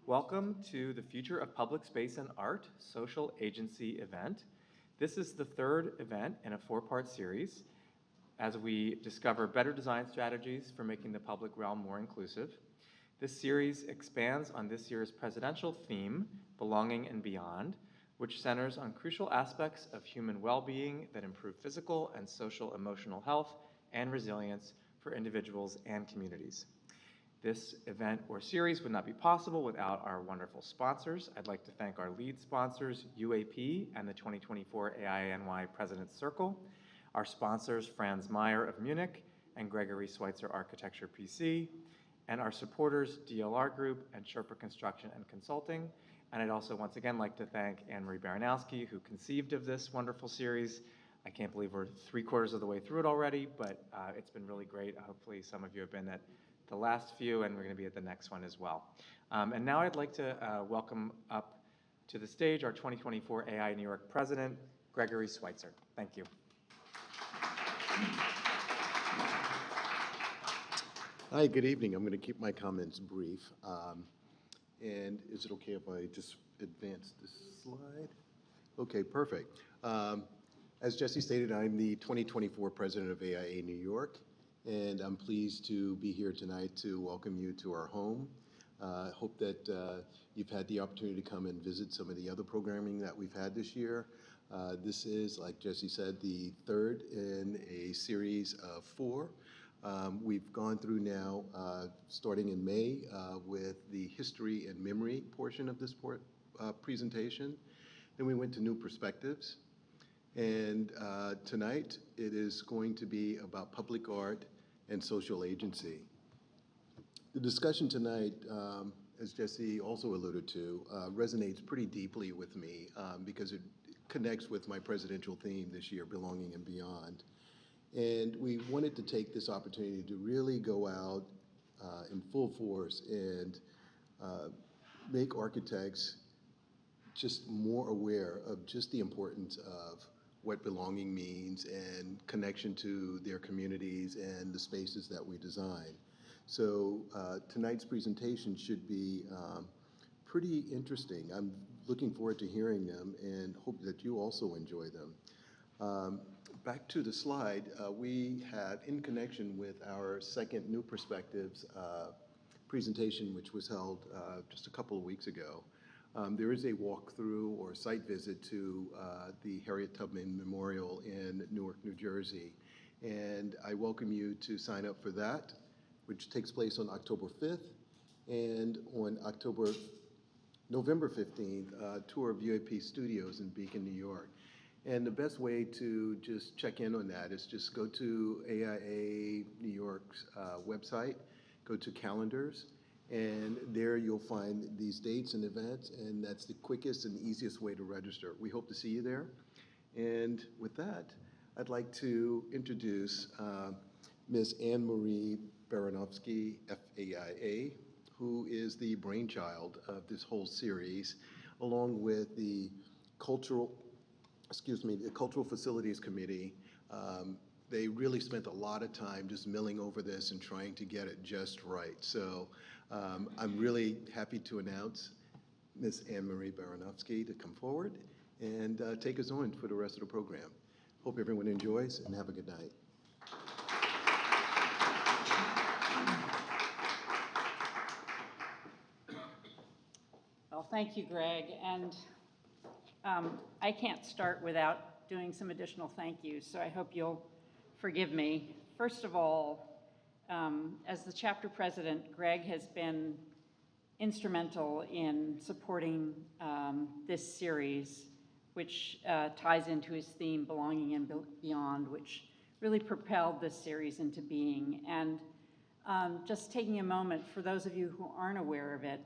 Welcome to the Future of Public Space and Art Social Agency event. This is the third event in a four-part series as we discover better design strategies for making the public realm more inclusive. This series expands on this year's presidential theme, Belonging and Beyond, which centers on crucial aspects of human well-being that improve physical and social emotional health and resilience for individuals and communities. This event or series would not be possible without our wonderful sponsors. I'd like to thank our lead sponsors, UAP and the 2024 AIANY President Circle, our sponsors, Franz Meyer of Munich and Gregory Switzer Architecture PC, and our supporters, DLR Group and Sherpa Construction and Consulting. And I'd also once again like to thank Anne-Marie Baranowski, who conceived of this wonderful series. I can't believe we're 3/4 of the way through it already, but it's been really great. Hopefully some of you have been at the last few, and we're going to be at the next one as well. And now I'd like to welcome up to the stage our 2024 AI New York President, Gregory Switzer. Thank you. Hi, good evening. I'm going to keep my comments brief. And is it okay if I just advance this slide? Okay, perfect. As Jesse stated, I'm the 2024 President of AIA New York, and I'm pleased to be here tonight to welcome you to our home. I hope that you've had the opportunity to come and visit some of the other programming that we've had this year. This is, like Jesse said, the third in a series of four. We've gone through now, starting in May, with the history and memory portion of this presentation. Then we went to new perspectives. And tonight, it is going to be about public art and social agency. The discussion tonight, as Jesse also alluded to, resonates pretty deeply with me because it connects with my presidential theme this year, Belonging and Beyond. And we wanted to take this opportunity to really go out in full force and make architects just more aware of just the importance of what belonging means and connection to their communities and the spaces that we design. So tonight's presentation should be pretty interesting. I'm looking forward to hearing them and hope that you also enjoy them. Back to the slide, we have, in connection with our second New Perspectives presentation, which was held just a couple of weeks ago, there is a walkthrough or site visit to the Harriet Tubman Memorial in Newark, New Jersey. And I welcome you to sign up for that, which takes place on October 5th. And on November 15th, tour of UAP Studios in Beacon, New York. And the best way to just check in on that is just go to AIA New York's website, go to calendars, and there you'll find these dates and events, and that's the quickest and easiest way to register. We hope to see you there. And with that, I'd like to introduce Ms. Anne-Marie Baranowski, FAIA, who is the brainchild of this whole series, along with the Cultural Facilities Committee. They really spent a lot of time just milling over this and trying to get it just right. So I'm really happy to announce Ms. Anne-Marie Baranowski to come forward and take us on for the rest of the program. Hope everyone enjoys and have a good night. Well, thank you, Greg. And I can't start without doing some additional thank yous, so I hope you'll forgive me. First of all, as the chapter president, Greg has been instrumental in supporting this series, which ties into his theme, Belonging and Beyond, which really propelled this series into being. And just taking a moment, for those of you who aren't aware of it,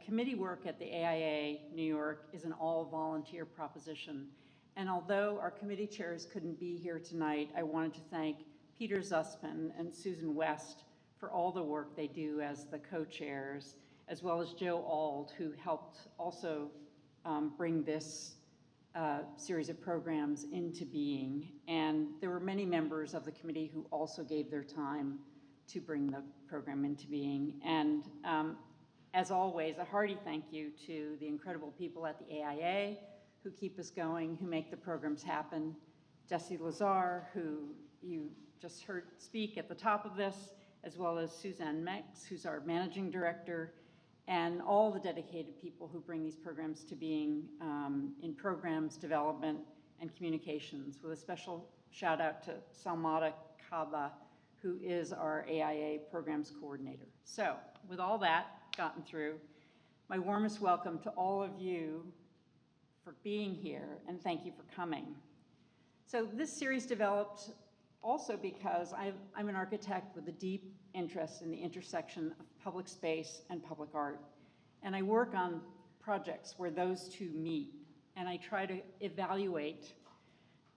committee work at the AIA New York is an all-volunteer proposition. And although our committee chairs couldn't be here tonight, I wanted to thank Peter Zussman and Susan West for all the work they do as the co-chairs, as well as Joe Auld, who helped also bring this series of programs into being. And there were many members of the committee who also gave their time to bring the program into being. And as always, a hearty thank you to the incredible people at the AIA who keep us going, who make the programs happen. Jesse Lazar, who you just heard speak at the top of this, as well as Suzanne Mex, who's our managing director, and all the dedicated people who bring these programs to being in programs development and communications, with a special shout out to Salmata Kaba, who is our AIA programs coordinator. So with all that gotten through, my warmest welcome to all of you for being here, and thank you for coming. So this series developed also because I'm an architect with a deep interest in the intersection of public space and public art. And I work on projects where those two meet, and I try to evaluate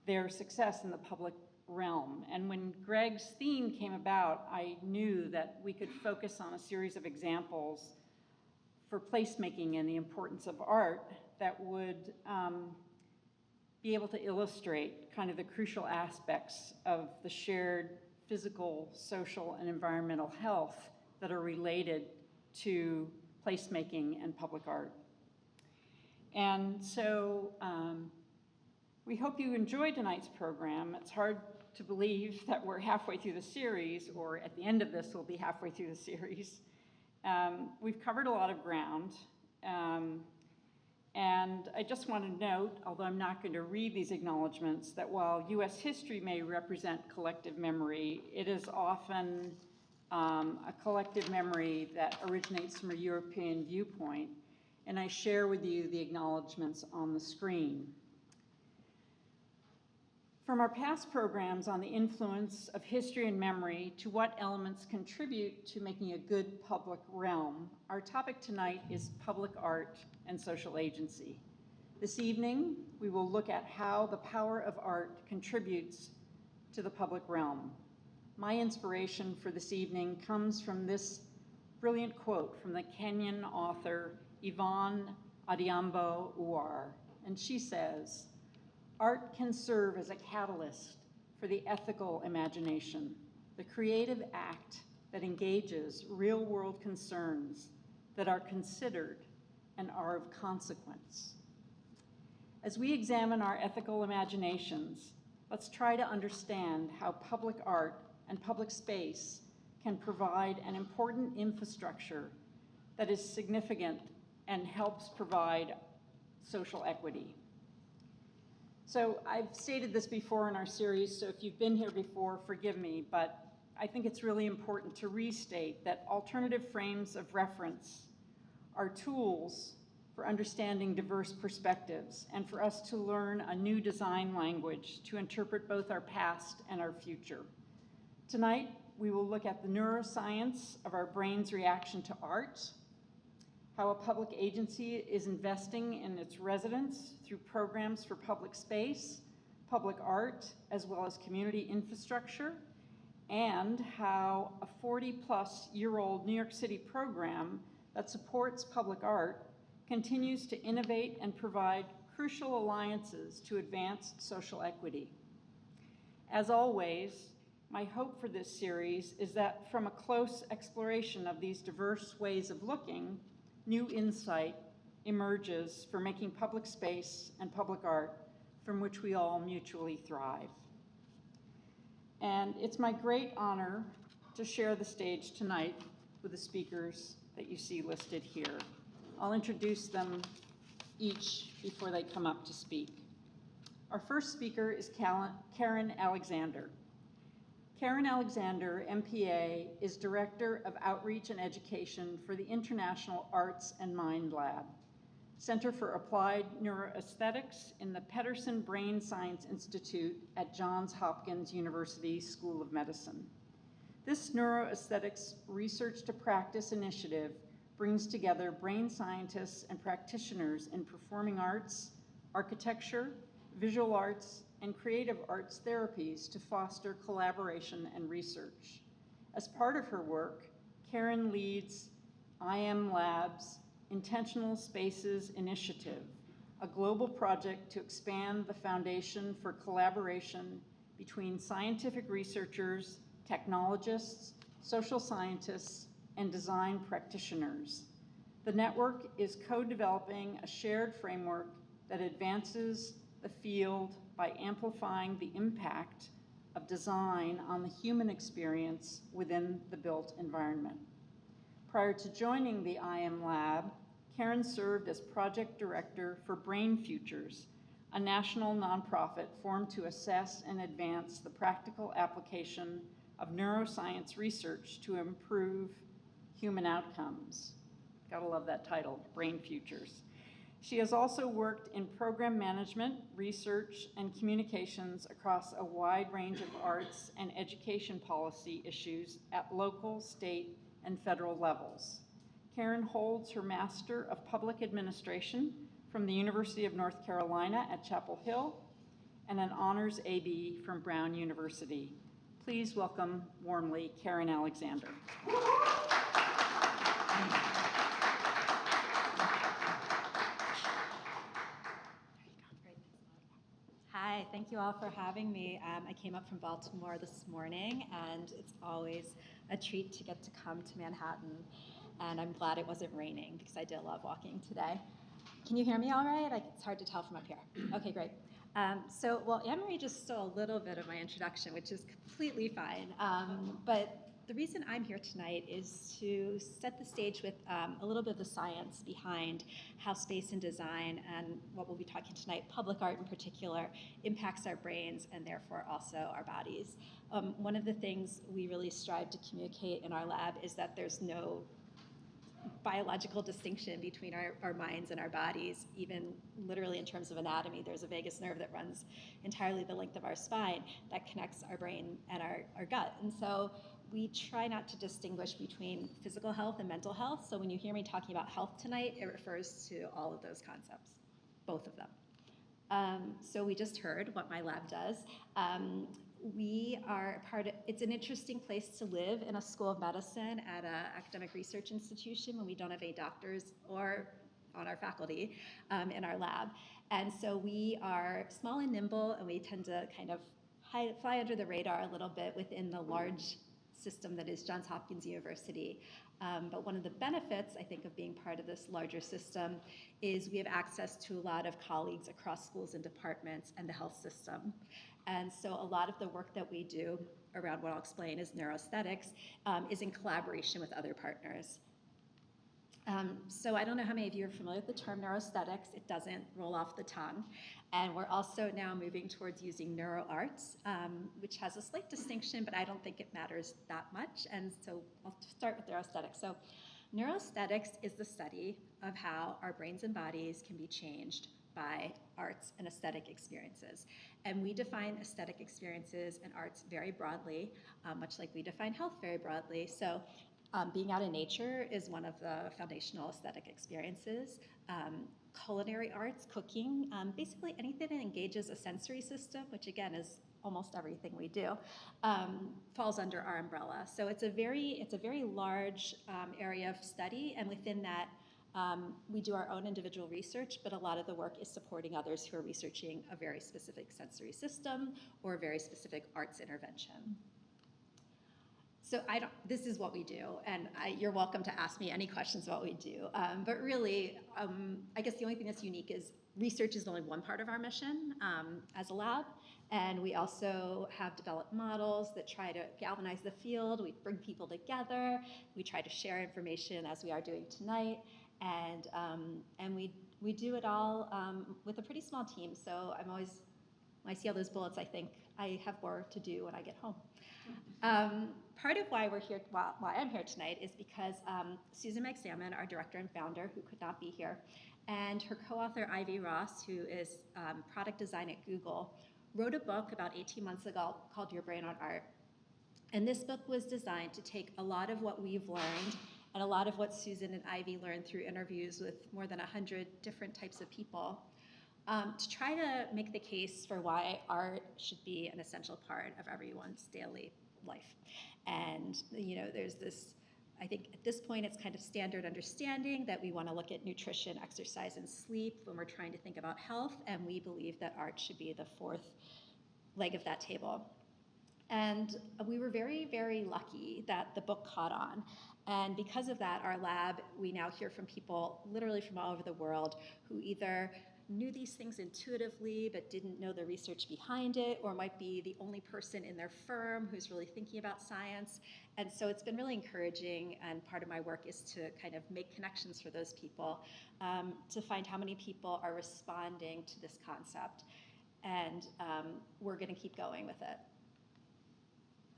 their success in the public realm. And when Greg's theme came about, I knew that we could focus on a series of examples for placemaking and the importance of art that would be able to illustrate kind of the crucial aspects of the shared physical, social, and environmental health that are related to placemaking and public art. And so we hope you enjoyed tonight's program. It's hard to believe that we're halfway through the series, or at the end of this, we'll be halfway through the series. We've covered a lot of ground. And I just want to note, although I'm not going to read these acknowledgements, that while US history may represent collective memory, it is often a collective memory that originates from a European viewpoint. And I share with you the acknowledgements on the screen. From our past programs on the influence of history and memory to what elements contribute to making a good public realm, our topic tonight is public art and social agency. This evening, we will look at how the power of art contributes to the public realm. My inspiration for this evening comes from this brilliant quote from the Kenyan author Yvonne Adhiambo Uwar, and she says, "Art can serve as a catalyst for the ethical imagination, the creative act that engages real-world concerns that are considered and are of consequence." As we examine our ethical imaginations, let's try to understand how public art and public space can provide an important infrastructure that is significant and helps provide social equity. So I've stated this before in our series, so if you've been here before, forgive me, but I think it's really important to restate that alternative frames of reference are tools for understanding diverse perspectives and for us to learn a new design language to interpret both our past and our future. Tonight, we will look at the neuroscience of our brain's reaction to art, how a public agency is investing in its residents through programs for public space, public art, as well as community infrastructure, and how a 40-plus-year-old New York City program that supports public art continues to innovate and provide crucial alliances to advance social equity. As always, my hope for this series is that from a close exploration of these diverse ways of looking, new insight emerges for making public space and public art from which we all mutually thrive. And it's my great honor to share the stage tonight with the speakers that you see listed here. I'll introduce them each before they come up to speak. Our first speaker is Karen Alexander. Karen Alexander, MPA, is Director of Outreach and Education for the International Arts and Mind Lab, Center for Applied Neuroaesthetics in the Pedersen Brain Science Institute at Johns Hopkins University School of Medicine. This neuroaesthetics research to practice initiative brings together brain scientists and practitioners in performing arts, architecture, visual arts, and creative arts therapies to foster collaboration and research. As part of her work, Karen leads IM Lab's Intentional Spaces Initiative, a global project to expand the foundation for collaboration between scientific researchers, technologists, social scientists, and design practitioners. The network is co-developing a shared framework that advances the field by amplifying the impact of design on the human experience within the built environment. Prior to joining the IM Lab, Karen served as project director for Brain Futures, a national nonprofit formed to assess and advance the practical application of neuroscience research to improve human outcomes. Gotta love that title, Brain Futures. She has also worked in program management, research, and communications across a wide range of arts and education policy issues at local, state, and federal levels. Karen holds her Master of Public Administration from the University of North Carolina at Chapel Hill and an Honors AB from Brown University. Please welcome warmly Karen Alexander. Hi, thank you all for having me. I came up from Baltimore this morning, and it's always a treat to get to come to Manhattan. And I'm glad it wasn't raining because I did love walking today. Can you hear me all right? It's hard to tell from up here. Okay, great. Well, Anne-Marie just stole a little bit of my introduction, which is completely fine. But the reason I'm here tonight is to set the stage with a little bit of the science behind how space and design, and what we'll be talking tonight, public art in particular, impacts our brains and therefore also our bodies. One of the things we really strive to communicate in our lab is that there's no biological distinction between our minds and our bodies. Even literally in terms of anatomy, there's a vagus nerve that runs entirely the length of our spine that connects our brain and our gut. And so we try not to distinguish between physical health and mental health. So when you hear me talking about health tonight, it refers to all of those concepts, both of them. So we just heard what my lab does. We are it's an interesting place to live in a school of medicine at an academic research institution when we don't have any doctors or on our faculty in our lab. And so we are small and nimble, and we tend to kind of fly under the radar a little bit within the large system that is Johns Hopkins University. But one of the benefits, I think, of being part of this larger system is we have access to a lot of colleagues across schools and departments and the health system. And so a lot of the work that we do around what I'll explain is neuroaesthetics is in collaboration with other partners. So I don't know how many of you are familiar with the term neuroaesthetics. It doesn't roll off the tongue. And we're also now moving towards using neuroarts, which has a slight distinction, but I don't think it matters that much. And so I'll start with neuroaesthetics. So neuroaesthetics is the study of how our brains and bodies can be changed by arts and aesthetic experiences. And we define aesthetic experiences and arts very broadly, much like we define health very broadly. So being out in nature is one of the foundational aesthetic experiences. Culinary arts, cooking, basically anything that engages a sensory system, which again is almost everything we do, falls under our umbrella. So it's a very large area of study, and within that, we do our own individual research, but a lot of the work is supporting others who are researching a very specific sensory system or a very specific arts intervention. So this is what we do, and you're welcome to ask me any questions about what we do. But really, I guess the only thing that's unique is research is only one part of our mission as a lab, and we also have developed models that try to galvanize the field. We bring people together. We try to share information as we are doing tonight, and we do it all with a pretty small team. So when I see all those bullets, I think I have more to do when I get home. Part of why we're here, why I'm here tonight, is because Susan McSalmon, our director and founder, who could not be here, and her co-author Ivy Ross, who is product design at Google, wrote a book about 18 months ago called Your Brain on Art. And this book was designed to take a lot of what we've learned and a lot of what Susan and Ivy learned through interviews with more than 100 different types of people, to try to make the case for why art should be an essential part of everyone's daily life. And there's this, I think at this point it's kind of standard understanding that we want to look at nutrition, exercise, and sleep when we're trying to think about health, and we believe that art should be the fourth leg of that table. And we were very, very lucky that the book caught on. And because of that, our lab, we now hear from people literally from all over the world who either knew these things intuitively but didn't know the research behind it, or might be the only person in their firm who's really thinking about science. And so it's been really encouraging, and part of my work is to kind of make connections for those people, to find how many people are responding to this concept. And we're going to keep going with it.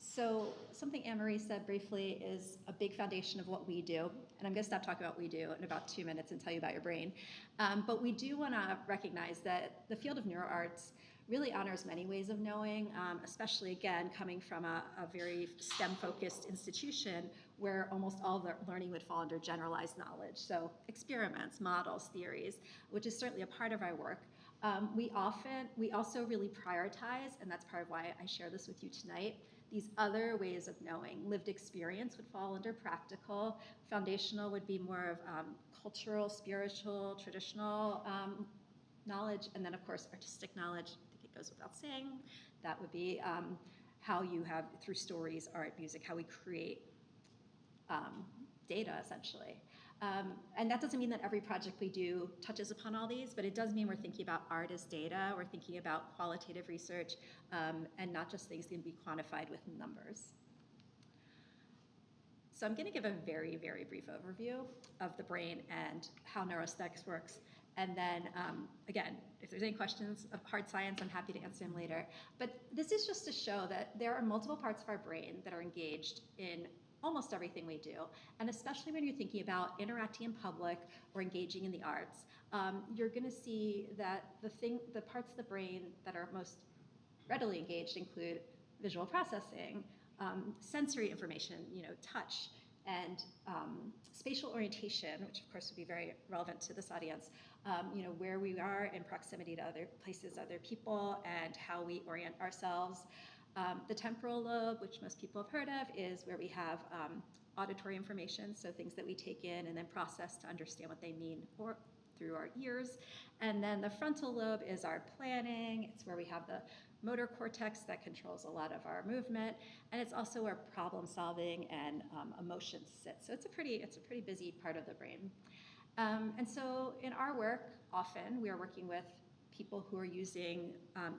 So something Anne-Marie said briefly is a big foundation of what we do, and I'm going to stop talking about what we do in about 2 minutes and tell you about your brain. But we do want to recognize that the field of neuroarts really honors many ways of knowing, especially, again, coming from a very STEM-focused institution where almost all the learning would fall under generalized knowledge. So experiments, models, theories, which is certainly a part of our work. We also really prioritize, and that's part of why I share this with you tonight, these other ways of knowing. Lived experience would fall under practical. Foundational would be more of cultural, spiritual, traditional knowledge. And then, of course, artistic knowledge. I think it goes without saying. That would be how you have, through stories, art, music, how we create data, essentially. And that doesn't mean that every project we do touches upon all these, but it does mean we're thinking about art as data, we're thinking about qualitative research, and not just things that can be quantified with numbers. So I'm going to give a very, very brief overview of the brain and how neuroaesthetics works. And then, again, if there's any questions of hard science, I'm happy to answer them later. But this is just to show that there are multiple parts of our brain that are engaged in almost everything we do, and especially when you're thinking about interacting in public or engaging in the arts, you're going to see that the parts of the brain that are most readily engaged include visual processing, sensory information, touch, and spatial orientation, which of course would be very relevant to this audience, where we are in proximity to other places, other people, and how we orient ourselves. The temporal lobe, which most people have heard of, is where we have auditory information, so things that we take in and then process to understand what they mean or through our ears. And then the frontal lobe is our planning. It's where we have the motor cortex that controls a lot of our movement, and it's also where problem solving and emotions sit. So it's a pretty busy part of the brain. And so in our work, often we are working with people who are using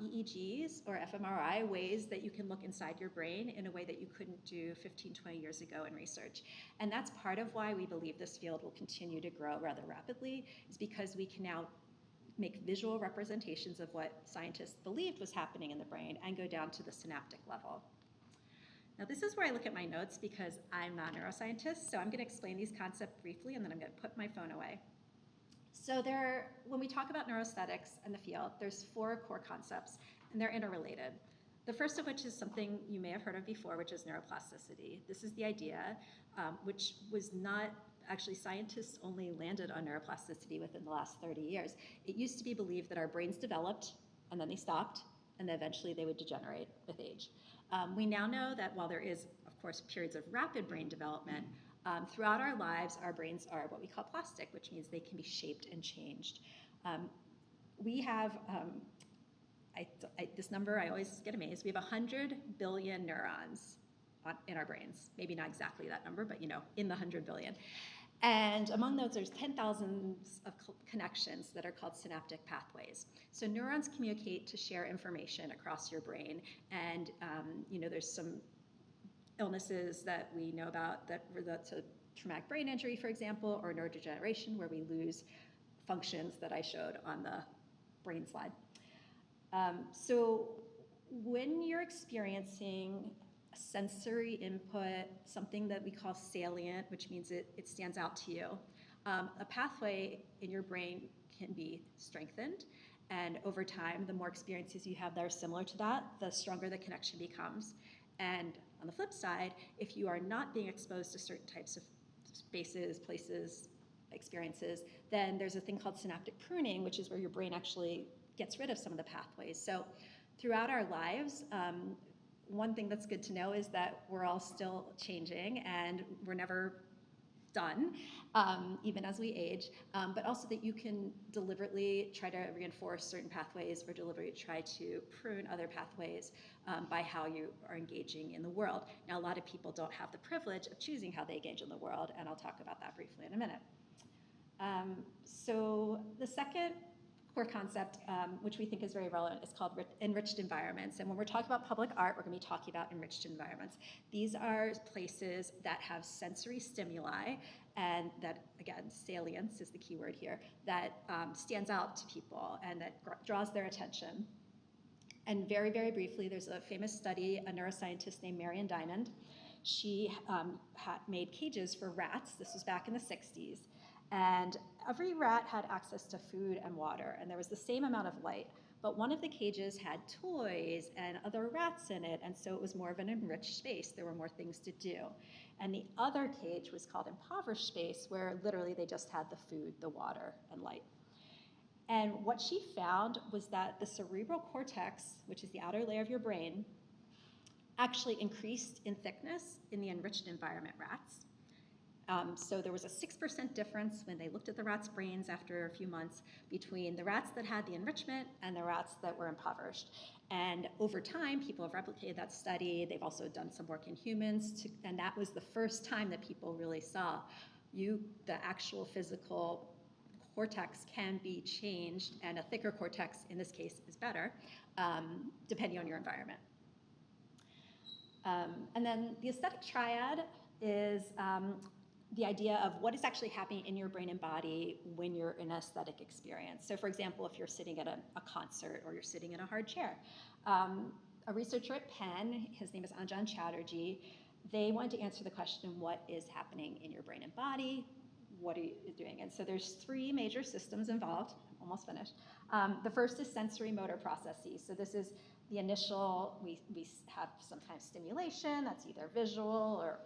EEGs or fMRI, ways that you can look inside your brain in a way that you couldn't do 15, 20 years ago in research. And that's part of why we believe this field will continue to grow rather rapidly, is because we can now make visual representations of what scientists believed was happening in the brain and go down to the synaptic level. Now this is where I look at my notes because I'm not a neuroscientist, so I'm going to explain these concepts briefly and then I'm going to put my phone away. So when we talk about neuroaesthetics and the field, there's 4 core concepts, and they're interrelated. The first of which is something you may have heard of before, which is neuroplasticity. This is the idea, which was not actually, scientists only landed on neuroplasticity within the last 30 years. It used to be believed that our brains developed, and then they stopped, and then eventually they would degenerate with age. We now know that while there is, of course, periods of rapid brain development, throughout our lives, our brains are what we call plastic, which means they can be shaped and changed. We have, this number, I always get amazed, we have 100 billion neurons in our brains. Maybe not exactly that number, but in the 100 billion. And among those, there's 10,000 of connections that are called synaptic pathways. So neurons communicate to share information across your brain, and there's some illnesses that we know about that relate to traumatic brain injury, for example, or neurodegeneration, where we lose functions that I showed on the brain slide. So when you're experiencing a sensory input, something that we call salient, which means it stands out to you, a pathway in your brain can be strengthened, and over time, the more experiences you have that are similar to that, the stronger the connection becomes. And on the flip side, if you are not being exposed to certain types of spaces, places, experiences, then there's a thing called synaptic pruning, which is where your brain actually gets rid of some of the pathways. So throughout our lives, one thing that's good to know is that we're all still changing, and we're never done, even as we age, but also that you can deliberately try to reinforce certain pathways or deliberately try to prune other pathways by how you are engaging in the world. Now, a lot of people don't have the privilege of choosing how they engage in the world, and I'll talk about that briefly in a minute. So the second core concept, which we think is very relevant, is called enriched environments. And when we're talking about public art, we're going to be talking about enriched environments. These are places that have sensory stimuli, and that, again, salience is the key word here, that stands out to people and that draws their attention. And very, very briefly, there's a famous study, a neuroscientist named Marion Diamond. She had made cages for rats. This was back in the 60s. And every rat had access to food and water, and there was the same amount of light. But one of the cages had toys and other rats in it, and so it was more of an enriched space. There were more things to do. And the other cage was called impoverished space, where literally they just had the food, the water, and light. And what she found was that the cerebral cortex, which is the outer layer of your brain, actually increased in thickness in the enriched environment rats. So there was a 6% difference when they looked at the rats' brains after a few months between the rats that had the enrichment and the rats that were impoverished. And over time, people have replicated that study. They've also done some work in humans, and that was the first time that people really saw the actual physical cortex can be changed, and a thicker cortex, in this case, is better, depending on your environment. And then the aesthetic triad is the idea of what is actually happening in your brain and body when you're in an aesthetic experience. So for example, if you're sitting at a concert or you're sitting in a hard chair. A researcher at Penn, his name is Anjan Chatterjee, they wanted to answer the question, what is happening in your brain and body? What are you doing? And so there's 3 major systems involved. I'm almost finished. The first is sensory motor processes. So this is the initial, we have some kind of stimulation that's either visual or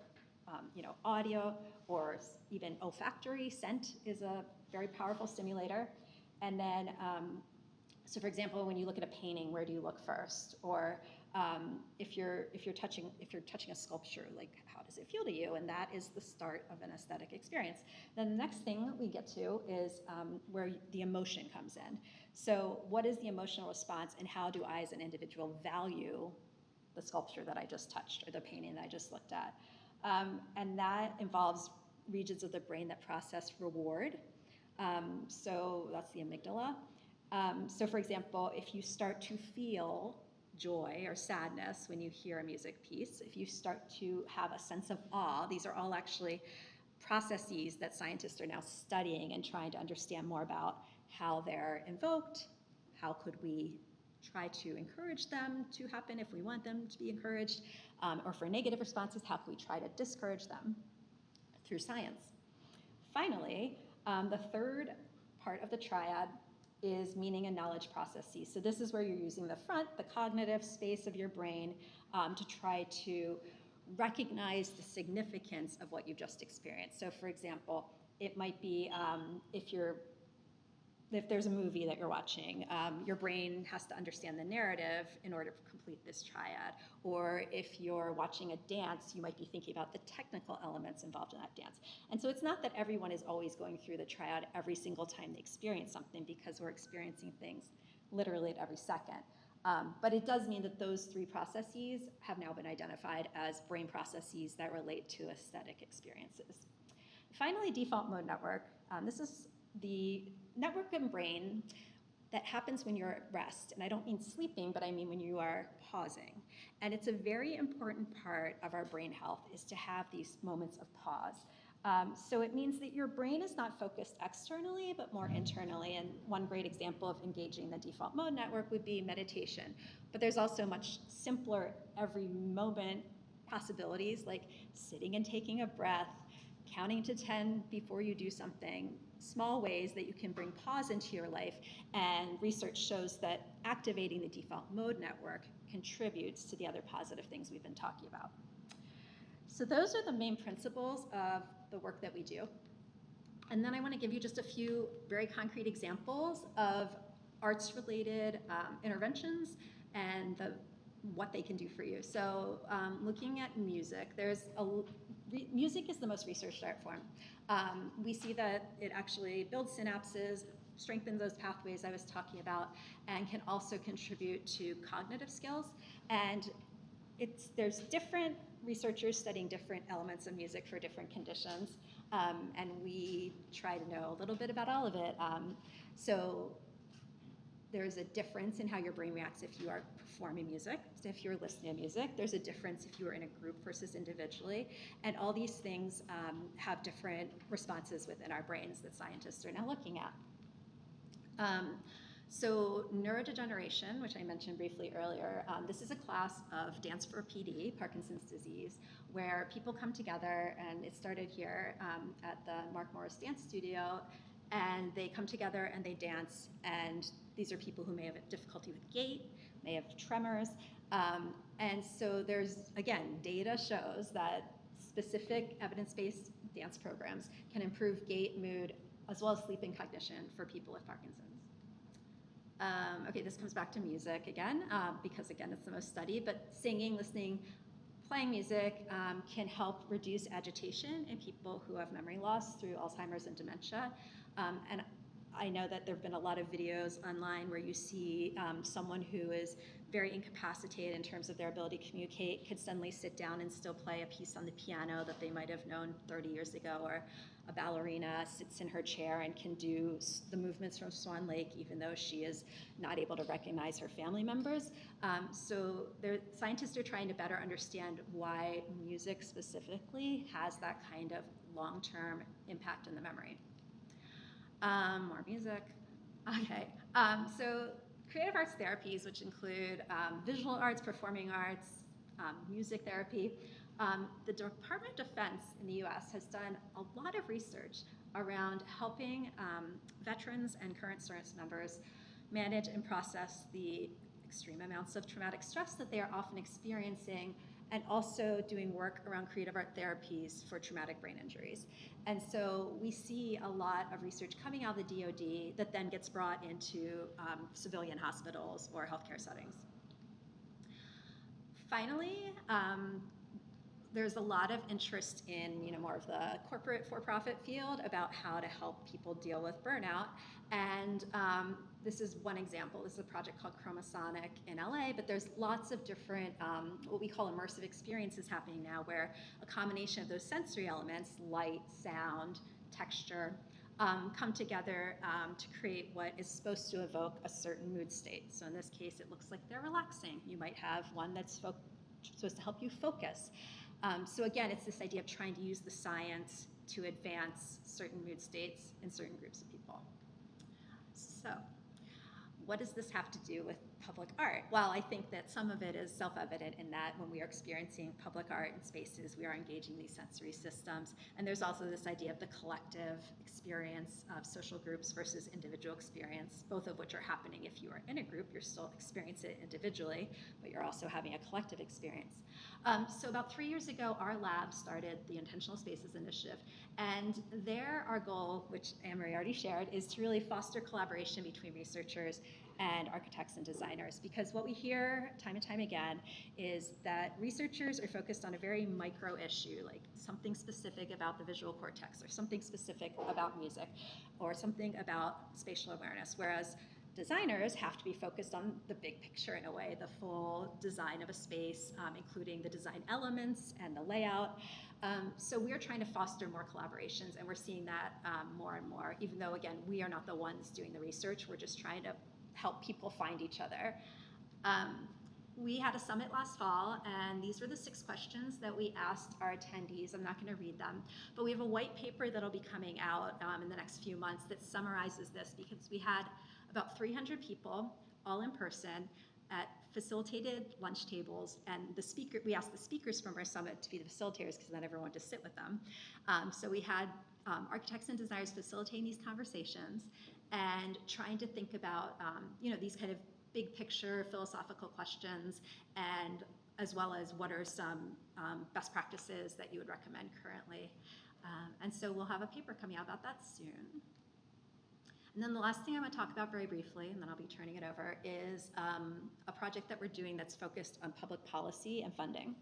audio, or even olfactory. Scent is a very powerful stimulator. And then, so for example, when you look at a painting, where do you look first? Or if you're touching a sculpture, like how does it feel to you? And that is the start of an aesthetic experience. Then the next thing we get to is where the emotion comes in. So what is the emotional response, and how do I as an individual value the sculpture that I just touched or the painting that I just looked at? And that involves regions of the brain that process reward. So that's the amygdala. So for example, if you start to feel joy or sadness when you hear a music piece, if you start to have a sense of awe, these are all actually processes that scientists are now studying and trying to understand more about how they're invoked, how could we try to encourage them to happen if we want them to be encouraged, or for negative responses, how can we try to discourage them through science. Finally, the third part of the triad is meaning and knowledge processes. So this is where you're using the front, the cognitive space of your brain, to try to recognize the significance of what you've just experienced. So for example, it might be if there's a movie that you're watching, your brain has to understand the narrative in order to complete this triad. Or if you're watching a dance, you might be thinking about the technical elements involved in that dance. And so it's not that everyone is always going through the triad every single time they experience something, because we're experiencing things literally at every second. But it does mean that those 3 processes have now been identified as brain processes that relate to aesthetic experiences. Finally, default mode network. This is the network in brain that happens when you're at rest. And I don't mean sleeping, but I mean when you are pausing. And it's a very important part of our brain health, is to have these moments of pause. So it means that your brain is not focused externally, but more internally. And one great example of engaging the default mode network would be meditation. But there's also much simpler every moment possibilities, like sitting and taking a breath, counting to 10 before you do something, small ways that you can bring pause into your life. And research shows that activating the default mode network contributes to the other positive things we've been talking about. So those are the main principles of the work that we do. And then I want to give you just a few very concrete examples of arts-related interventions and what they can do for you. So looking at music, there's music is the most researched art form. We see that it actually builds synapses, strengthens those pathways I was talking about, and can also contribute to cognitive skills. And there's different researchers studying different elements of music for different conditions, and we try to know a little bit about all of it. So there's a difference in how your brain reacts if you are performing music, so if you're listening to music. There's a difference if you are in a group versus individually. And all these things have different responses within our brains that scientists are now looking at. So neurodegeneration, which I mentioned briefly earlier, this is a class of dance for PD, Parkinson's disease, where people come together, and it started here at the Mark Morris Dance Studio, and they come together and they dance, and these are people who may have difficulty with gait, may have tremors, and so there's, again, data shows that specific evidence-based dance programs can improve gait, mood, as well as sleep and cognition for people with Parkinson's. Okay, this comes back to music again, because again, it's the most studied, but singing, listening, playing music can help reduce agitation in people who have memory loss through Alzheimer's and dementia. And I know that there have been a lot of videos online where you see someone who is very incapacitated in terms of their ability to communicate could suddenly sit down and still play a piece on the piano that they might have known 30 years ago, or a ballerina sits in her chair and can do the movements from Swan Lake even though she is not able to recognize her family members. So scientists are trying to better understand why music specifically has that kind of long-term impact in the memory. More music. Okay, so creative arts therapies, which include visual arts, performing arts, music therapy. The Department of Defense in the US has done a lot of research around helping veterans and current service members manage and process the extreme amounts of traumatic stress that they are often experiencing, and also doing work around creative art therapies for traumatic brain injuries. And so we see a lot of research coming out of the DoD that then gets brought into civilian hospitals or healthcare settings. Finally, there's a lot of interest in more of the corporate for-profit field about how to help people deal with burnout. And this is one example. This is a project called Chromosonic in LA, but there's lots of different what we call immersive experiences happening now, where a combination of those sensory elements, light, sound, texture, come together to create what is supposed to evoke a certain mood state. So in this case, it looks like they're relaxing. You might have one that's supposed to help you focus. So again, it's this idea of trying to use the science to advance certain mood states in certain groups of people. So what does this have to do with public art? Well, I think that some of it is self-evident in that when we are experiencing public art in spaces, we are engaging these sensory systems. And there's also this idea of the collective experience of social groups versus individual experience, both of which are happening. If you are in a group, you're still experiencing it individually, but you're also having a collective experience. So about 3 years ago, our lab started the Intentional Spaces Initiative. And there, our goal, which Anne-Marie already shared, is to really foster collaboration between researchers and architects and designers. Because what we hear time and time again is that researchers are focused on a very micro issue, like something specific about the visual cortex, or something specific about music, or something about spatial awareness, whereas designers have to be focused on the big picture in a way, the full design of a space, including the design elements and the layout. So we're trying to foster more collaborations, and we're seeing that more and more, even though, again, we are not the ones doing the research. We're just trying to help people find each other. We had a summit last fall, and these were the 6 questions that we asked our attendees. I'm not going to read them, but we have a white paper that'll be coming out in the next few months that summarizes this, because we had about 300 people, all in person, at facilitated lunch tables, and we asked the speakers from our summit to be the facilitators, because not everyone wanted to sit with them. So we had architects and designers facilitating these conversations and trying to think about these kind of big picture philosophical questions, and as well as what are some best practices that you would recommend currently. And so we'll have a paper coming out about that soon. And then the last thing I want to talk about very briefly, and then I'll be turning it over, is a project that we're doing that's focused on public policy and funding.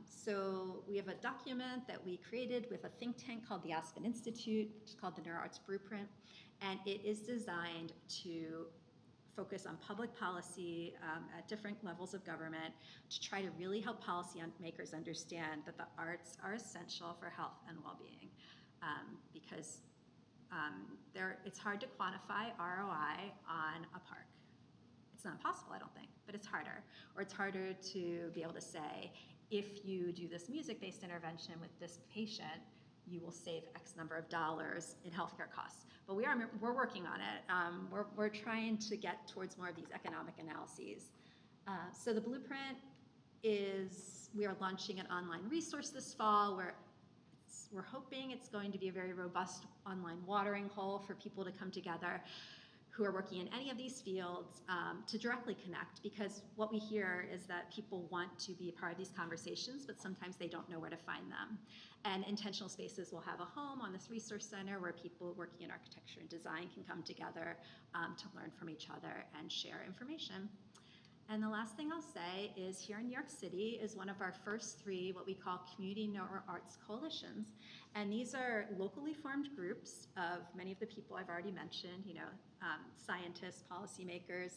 So we have a document that we created with a think tank called the Aspen Institute, which is called the NeuroArts Blueprint, and it is designed to focus on public policy at different levels of government to try to really help policymakers understand that the arts are essential for health and well-being, because it's hard to quantify ROI on a park. It's not impossible, I don't think, but it's harder. Or it's harder to be able to say, if you do this music-based intervention with this patient, you will save X number of dollars in healthcare costs. But we're working on it. We're trying to get towards more of these economic analyses. So the blueprint is, we are launching an online resource this fall where we're hoping it's going to be a very robust online watering hole for people to come together who are working in any of these fields to directly connect, because what we hear is that people want to be a part of these conversations, but sometimes they don't know where to find them. And Intentional Spaces will have a home on this resource center where people working in architecture and design can come together to learn from each other and share information. And the last thing I'll say is here in New York City is one of our first 3 what we call community NeuroArts coalitions. And these are locally formed groups of many of the people I've already mentioned, scientists, policymakers,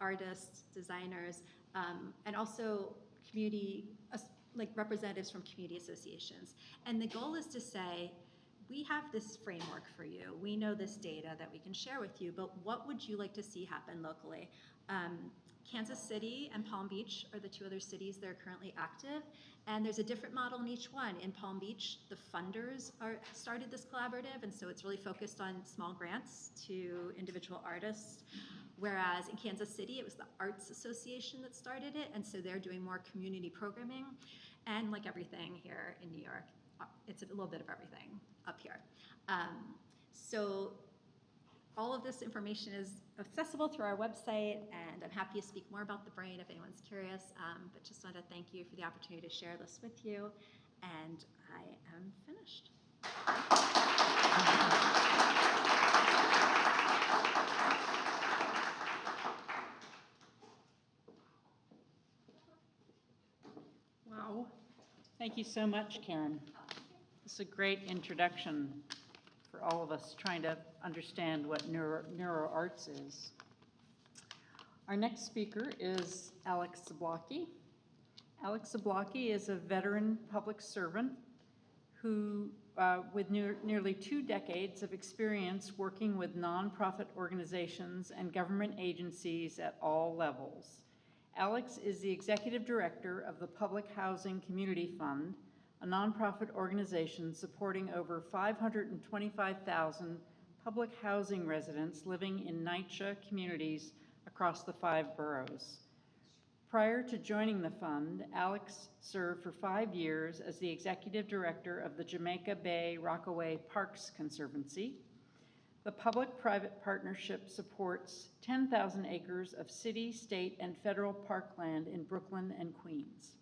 artists, designers, and also community, like representatives from community associations. And the goal is to say, we have this framework for you. We know this data that we can share with you, but what would you like to see happen locally? Kansas City and Palm Beach are the 2 other cities that are currently active, and there's a different model in each one. In Palm Beach, the funders started this collaborative, and so it's really focused on small grants to individual artists, whereas in Kansas City, it was the Arts Association that started it, and so they're doing more community programming, and like everything here in New York, it's a little bit of everything up here. So all of this information is accessible through our website, and I'm happy to speak more about the brain if anyone's curious, but just want to thank you for the opportunity to share this with you, and I am finished. Wow. Thank you so much, Karen. It's a great introduction for all of us trying to understand what NeuroArts is. Our next speaker is Alex Zablocki. Alex Zablocki is a veteran public servant who, with nearly 2 decades of experience working with nonprofit organizations and government agencies at all levels. Alex is the executive director of the Public Housing Community Fund, a nonprofit organization supporting over 525,000 public housing residents living in NYCHA communities across the 5 boroughs. Prior to joining the fund, Alex served for 5 years as the executive director of the Jamaica Bay Rockaway Parks Conservancy. The public-private partnership supports 10,000 acres of city, state, and federal parkland in Brooklyn and Queens.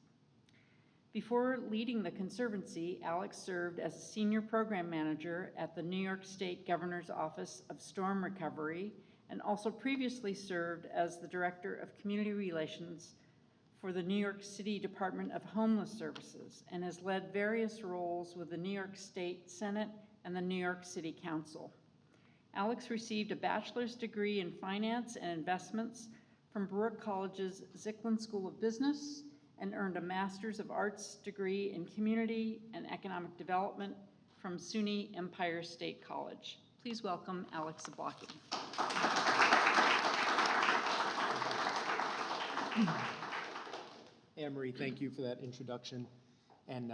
Before leading the Conservancy, Alex served as a senior program manager at the New York State Governor's Office of Storm Recovery, and also previously served as the Director of Community Relations for the New York City Department of Homeless Services, and has led various roles with the New York State Senate and the New York City Council. Alex received a bachelor's degree in finance and investments from Baruch College's Zicklin School of Business, and earned a Master's of Arts degree in Community and Economic Development from SUNY Empire State College. Please welcome Alex Zablocki. Anne-Marie, thank you for that introduction. And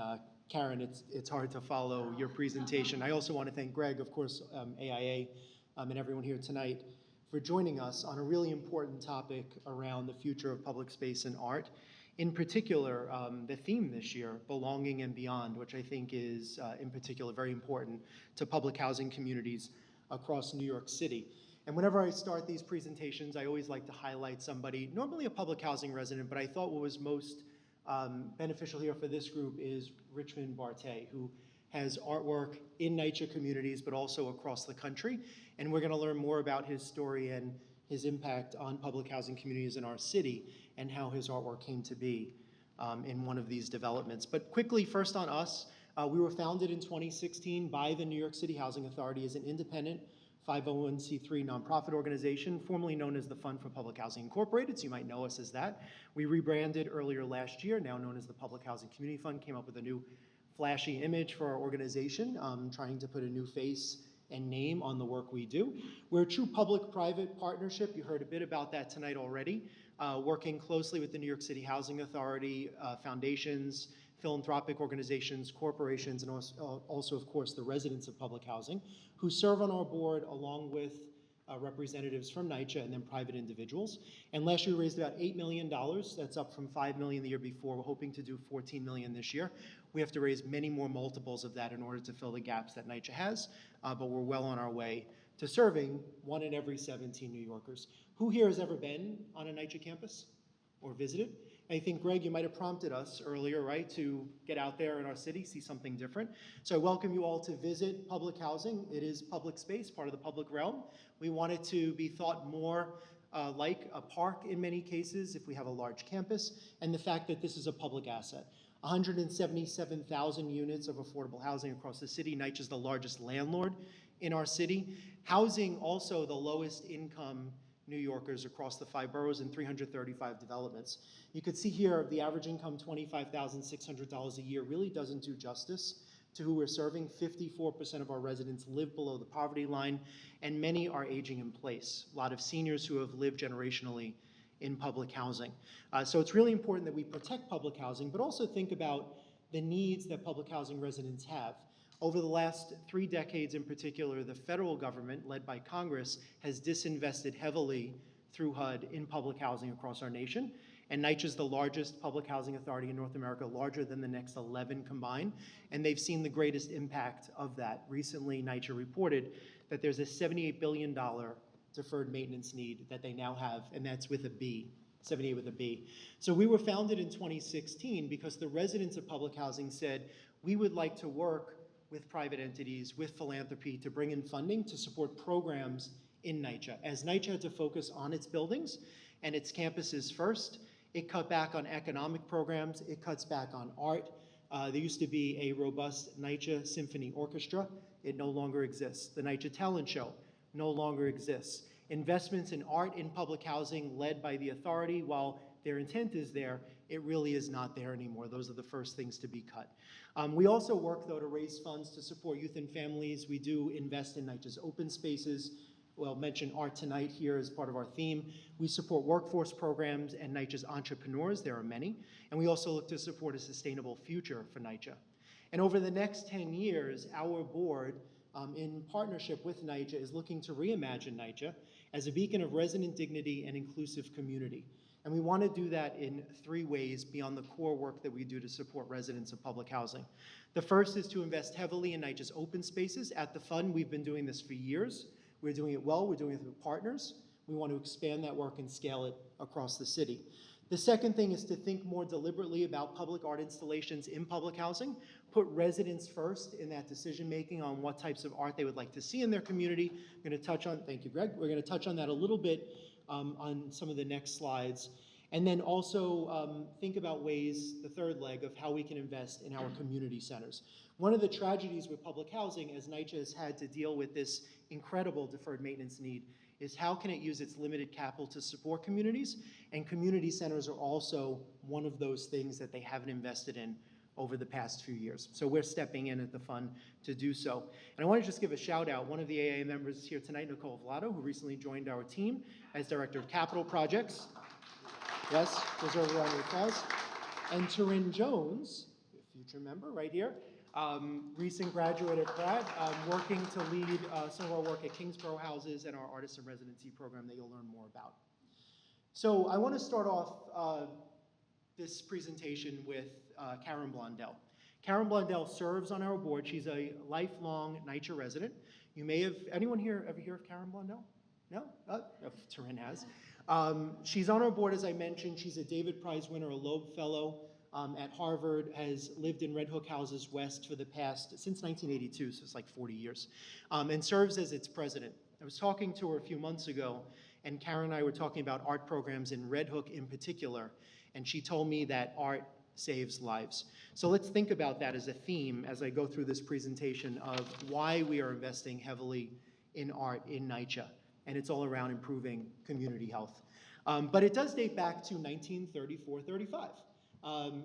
Karen, it's hard to follow your presentation. I also want to thank Greg, of course, AIA, and everyone here tonight for joining us on a really important topic around the future of public space and art. In particular, the theme this year, belonging and beyond, which I think is, in particular, very important to public housing communities across New York City. And whenever I start these presentations, I always like to highlight somebody, normally a public housing resident, but I thought what was most beneficial here for this group is Richmond Barté, who has artwork in NYCHA communities, but also across the country. And we're gonna learn more about his story and his impact on public housing communities in our city and how his artwork came to be. in one of these developments. But quickly, first on us, we were founded in 2016 by the New York City Housing Authority as an independent 501c3 nonprofit organization, formerly known as the Fund for Public Housing Incorporated, so you might know us as that. We rebranded earlier last year, now known as the Public Housing Community Fund, came up with a new flashy image for our organization, trying to put a new face and name on the work we do. We're a true public-private partnership. You heard a bit about that tonight already, working closely with the New York City Housing Authority, foundations, philanthropic organizations, corporations, and also, of course, the residents of public housing, who serve on our board along with representatives from NYCHA and then private individuals. And last year we raised about $8 million. That's up from $5 million the year before. We're hoping to do $14 million this year. We have to raise many more multiples of that in order to fill the gaps that NYCHA has, but we're well on our way to serving 1 in every 17 New Yorkers. Who here has ever been on a NYCHA campus or visited? I think, Greg, you might have prompted us earlier, right, to get out there in our city, see something different. So I welcome you all to visit public housing. It is public space, part of the public realm. We want it to be thought more like a park in many cases if we have a large campus, and the fact that this is a public asset. 177,000 units of affordable housing across the city. NYCHA is the largest landlord in our city. Housing also the lowest income New Yorkers across the 5 boroughs and 335 developments. You could see here the average income, $25,600 a year, really doesn't do justice to who we're serving. 54% of our residents live below the poverty line, and many are aging in place. A lot of seniors who have lived generationally in public housing. So it's really important that we protect public housing, but also think about the needs that public housing residents have. Over the last 3 decades in particular, the federal government, led by Congress, has disinvested heavily through HUD in public housing across our nation. And NYCHA is the largest public housing authority in North America, larger than the next 11 combined, and they've seen the greatest impact of that. Recently, NYCHA reported that there's a $78 billion deferred maintenance need that they now have, and that's with a B, 78 with a B. So we were founded in 2016 because the residents of public housing said, we would like to work with private entities, with philanthropy, to bring in funding to support programs in NYCHA. As NYCHA had to focus on its buildings and its campuses first, it cut back on economic programs, it cuts back on art. There used to be a robust NYCHA Symphony Orchestra. It no longer exists. The NYCHA Talent Show no longer exists. Investments in art in public housing led by the authority, while their intent is there, it really is not there anymore. Those are the first things to be cut. We also work, though, to raise funds to support youth and families. We do invest in NYCHA's open spaces. We'll mention art tonight here as part of our theme. We support workforce programs and NYCHA's entrepreneurs. There are many. And we also look to support a sustainable future for NYCHA. And over the next 10 years, our board, in partnership with NYCHA, is looking to reimagine NYCHA as a beacon of resident dignity and inclusive community. And we want to do that in 3 ways beyond the core work that we do to support residents of public housing. The first is to invest heavily in NYCHA's open spaces. At the fund, we've been doing this for years. We're doing it well. We're doing it with partners. We want to expand that work and scale it across the city. The second thing is to think more deliberately about public art installations in public housing, put residents first in that decision-making on what types of art they would like to see in their community. I'm going to touch on, thank you, Greg. We're going to touch on that a little bit on some of the next slides. And then also think about ways, the third leg, of how we can invest in our community centers. One of the tragedies with public housing, as NYCHA has had to deal with this incredible deferred maintenance need, is how can it use its limited capital to support communities? And community centers are also one of those things that they haven't invested in over the past few years. So we're stepping in at the fund to do so. And I want to just give a shout out. One of the AIA members here tonight, Nicole Vlado, who recently joined our team as Director of Capital Projects. Yes, deserve a round of applause. And Taryn Jones, a future member right here, recent graduate at Pratt, working to lead some of our work at Kingsborough Houses and our Artists in Residency program that you'll learn more about. So I want to start off this presentation with Karen Blondell. Karen Blondell serves on our board. She's a lifelong NYCHA resident. You may have, anyone here ever hear of Karen Blondell? No? Taryn has. She's on our board, as I mentioned. She's a David Prize winner, a Loeb Fellow at Harvard, has lived in Red Hook Houses West for the past, since 1982, so it's like 40 years, and serves as its president. I was talking to her a few months ago, and Karen and I were talking about art programs in Red Hook in particular, and she told me that art saves lives. So let's think about that as a theme as I go through this presentation of why we are investing heavily in art in NYCHA. And it's all around improving community health. But it does date back to 1934-35.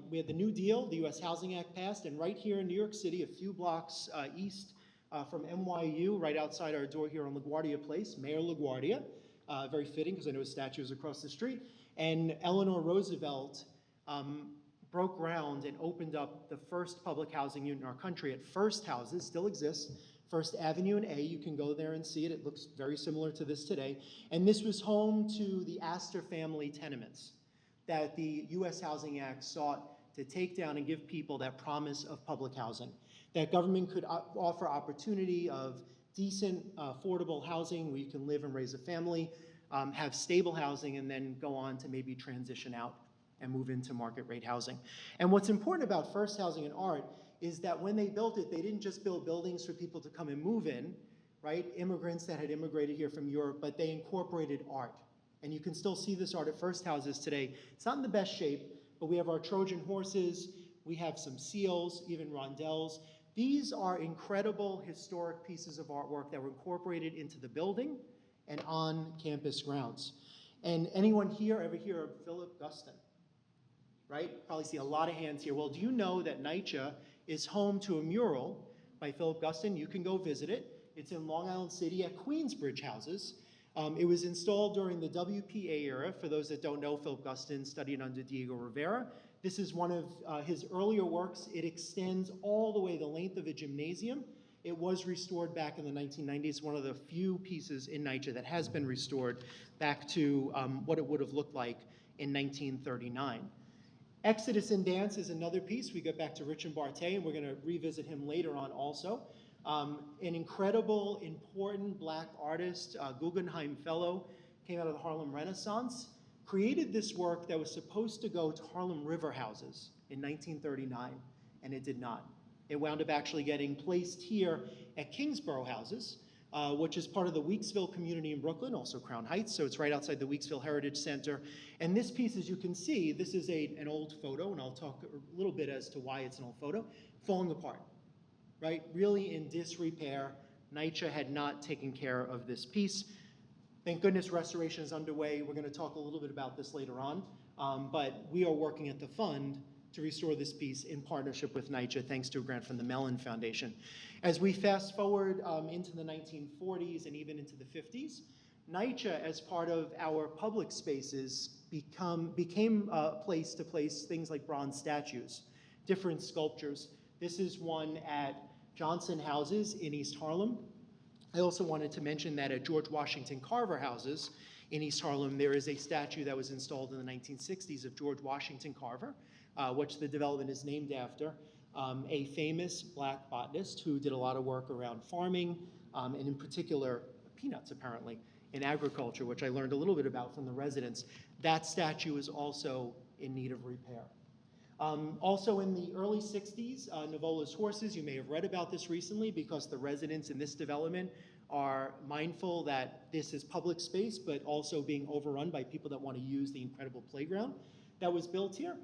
We had the New Deal, the U.S. Housing Act passed, and right here in New York City, a few blocks east from NYU, right outside our door here on LaGuardia Place, Mayor LaGuardia, very fitting because I know his statue is across the street, and Eleanor Roosevelt broke ground and opened up the first public housing unit in our country at First Houses, still exists, First Avenue and A. You can go there and see it. It looks very similar to this today. And this was home to the Astor family tenements that the U.S. Housing Act sought to take down and give people that promise of public housing, that government could offer opportunity of decent, affordable housing where you can live and raise a family, have stable housing, and then go on to maybe transition out and move into market rate housing. And what's important about First Housing and Art is that when they built it, they didn't just build buildings for people to come and move in, right? Immigrants that had immigrated here from Europe, but they incorporated art. And you can still see this art at First Houses today. It's not in the best shape, but we have our Trojan horses, we have some seals, even rondelles. These are incredible historic pieces of artwork that were incorporated into the building and on campus grounds. And anyone here ever hear of Philip Guston? Right? Probably see a lot of hands here. Well, do you know that NYCHA is home to a mural by Philip Guston? You can go visit it. It's in Long Island City at Queensbridge Houses. It was installed during the WPA era. For those that don't know, Philip Guston studied under Diego Rivera. This is one of his earlier works. It extends all the way the length of a gymnasium. It was restored back in the 1990s, one of the few pieces in NYCHA that has been restored back to what it would have looked like in 1939. Exodus in Dance is another piece. We go back to Richard Barté, and we're going to revisit him later on also. An incredible, important black artist, Guggenheim Fellow, came out of the Harlem Renaissance, created this work that was supposed to go to Harlem River Houses in 1939, and it did not. It wound up actually getting placed here at Kingsborough Houses, which is part of the Weeksville community in Brooklyn, also Crown Heights, so it's right outside the Weeksville Heritage Center. And this piece, as you can see, this is an old photo, and I'll talk a little bit as to why it's an old photo, falling apart, right? Really in disrepair. NYCHA had not taken care of this piece. Thank goodness restoration is underway. We're going to talk a little bit about this later on, but we are working at the fund to restore this piece in partnership with NYCHA, thanks to a grant from the Mellon Foundation. As we fast forward into the 1940s and even into the 50s, NYCHA, as part of our public spaces, became a place to place things like bronze statues, different sculptures. This is one at Johnson Houses in East Harlem. I also wanted to mention that at George Washington Carver Houses in East Harlem, there is a statue that was installed in the 1960s of George Washington Carver, which the development is named after, a famous black botanist who did a lot of work around farming, and in particular, peanuts apparently, in agriculture, which I learned a little bit about from the residents. That statue is also in need of repair. Also in the early 60s, Novola's Horses, you may have read about this recently because the residents in this development are mindful that this is public space, but also being overrun by people that want to use the incredible playground that was built here.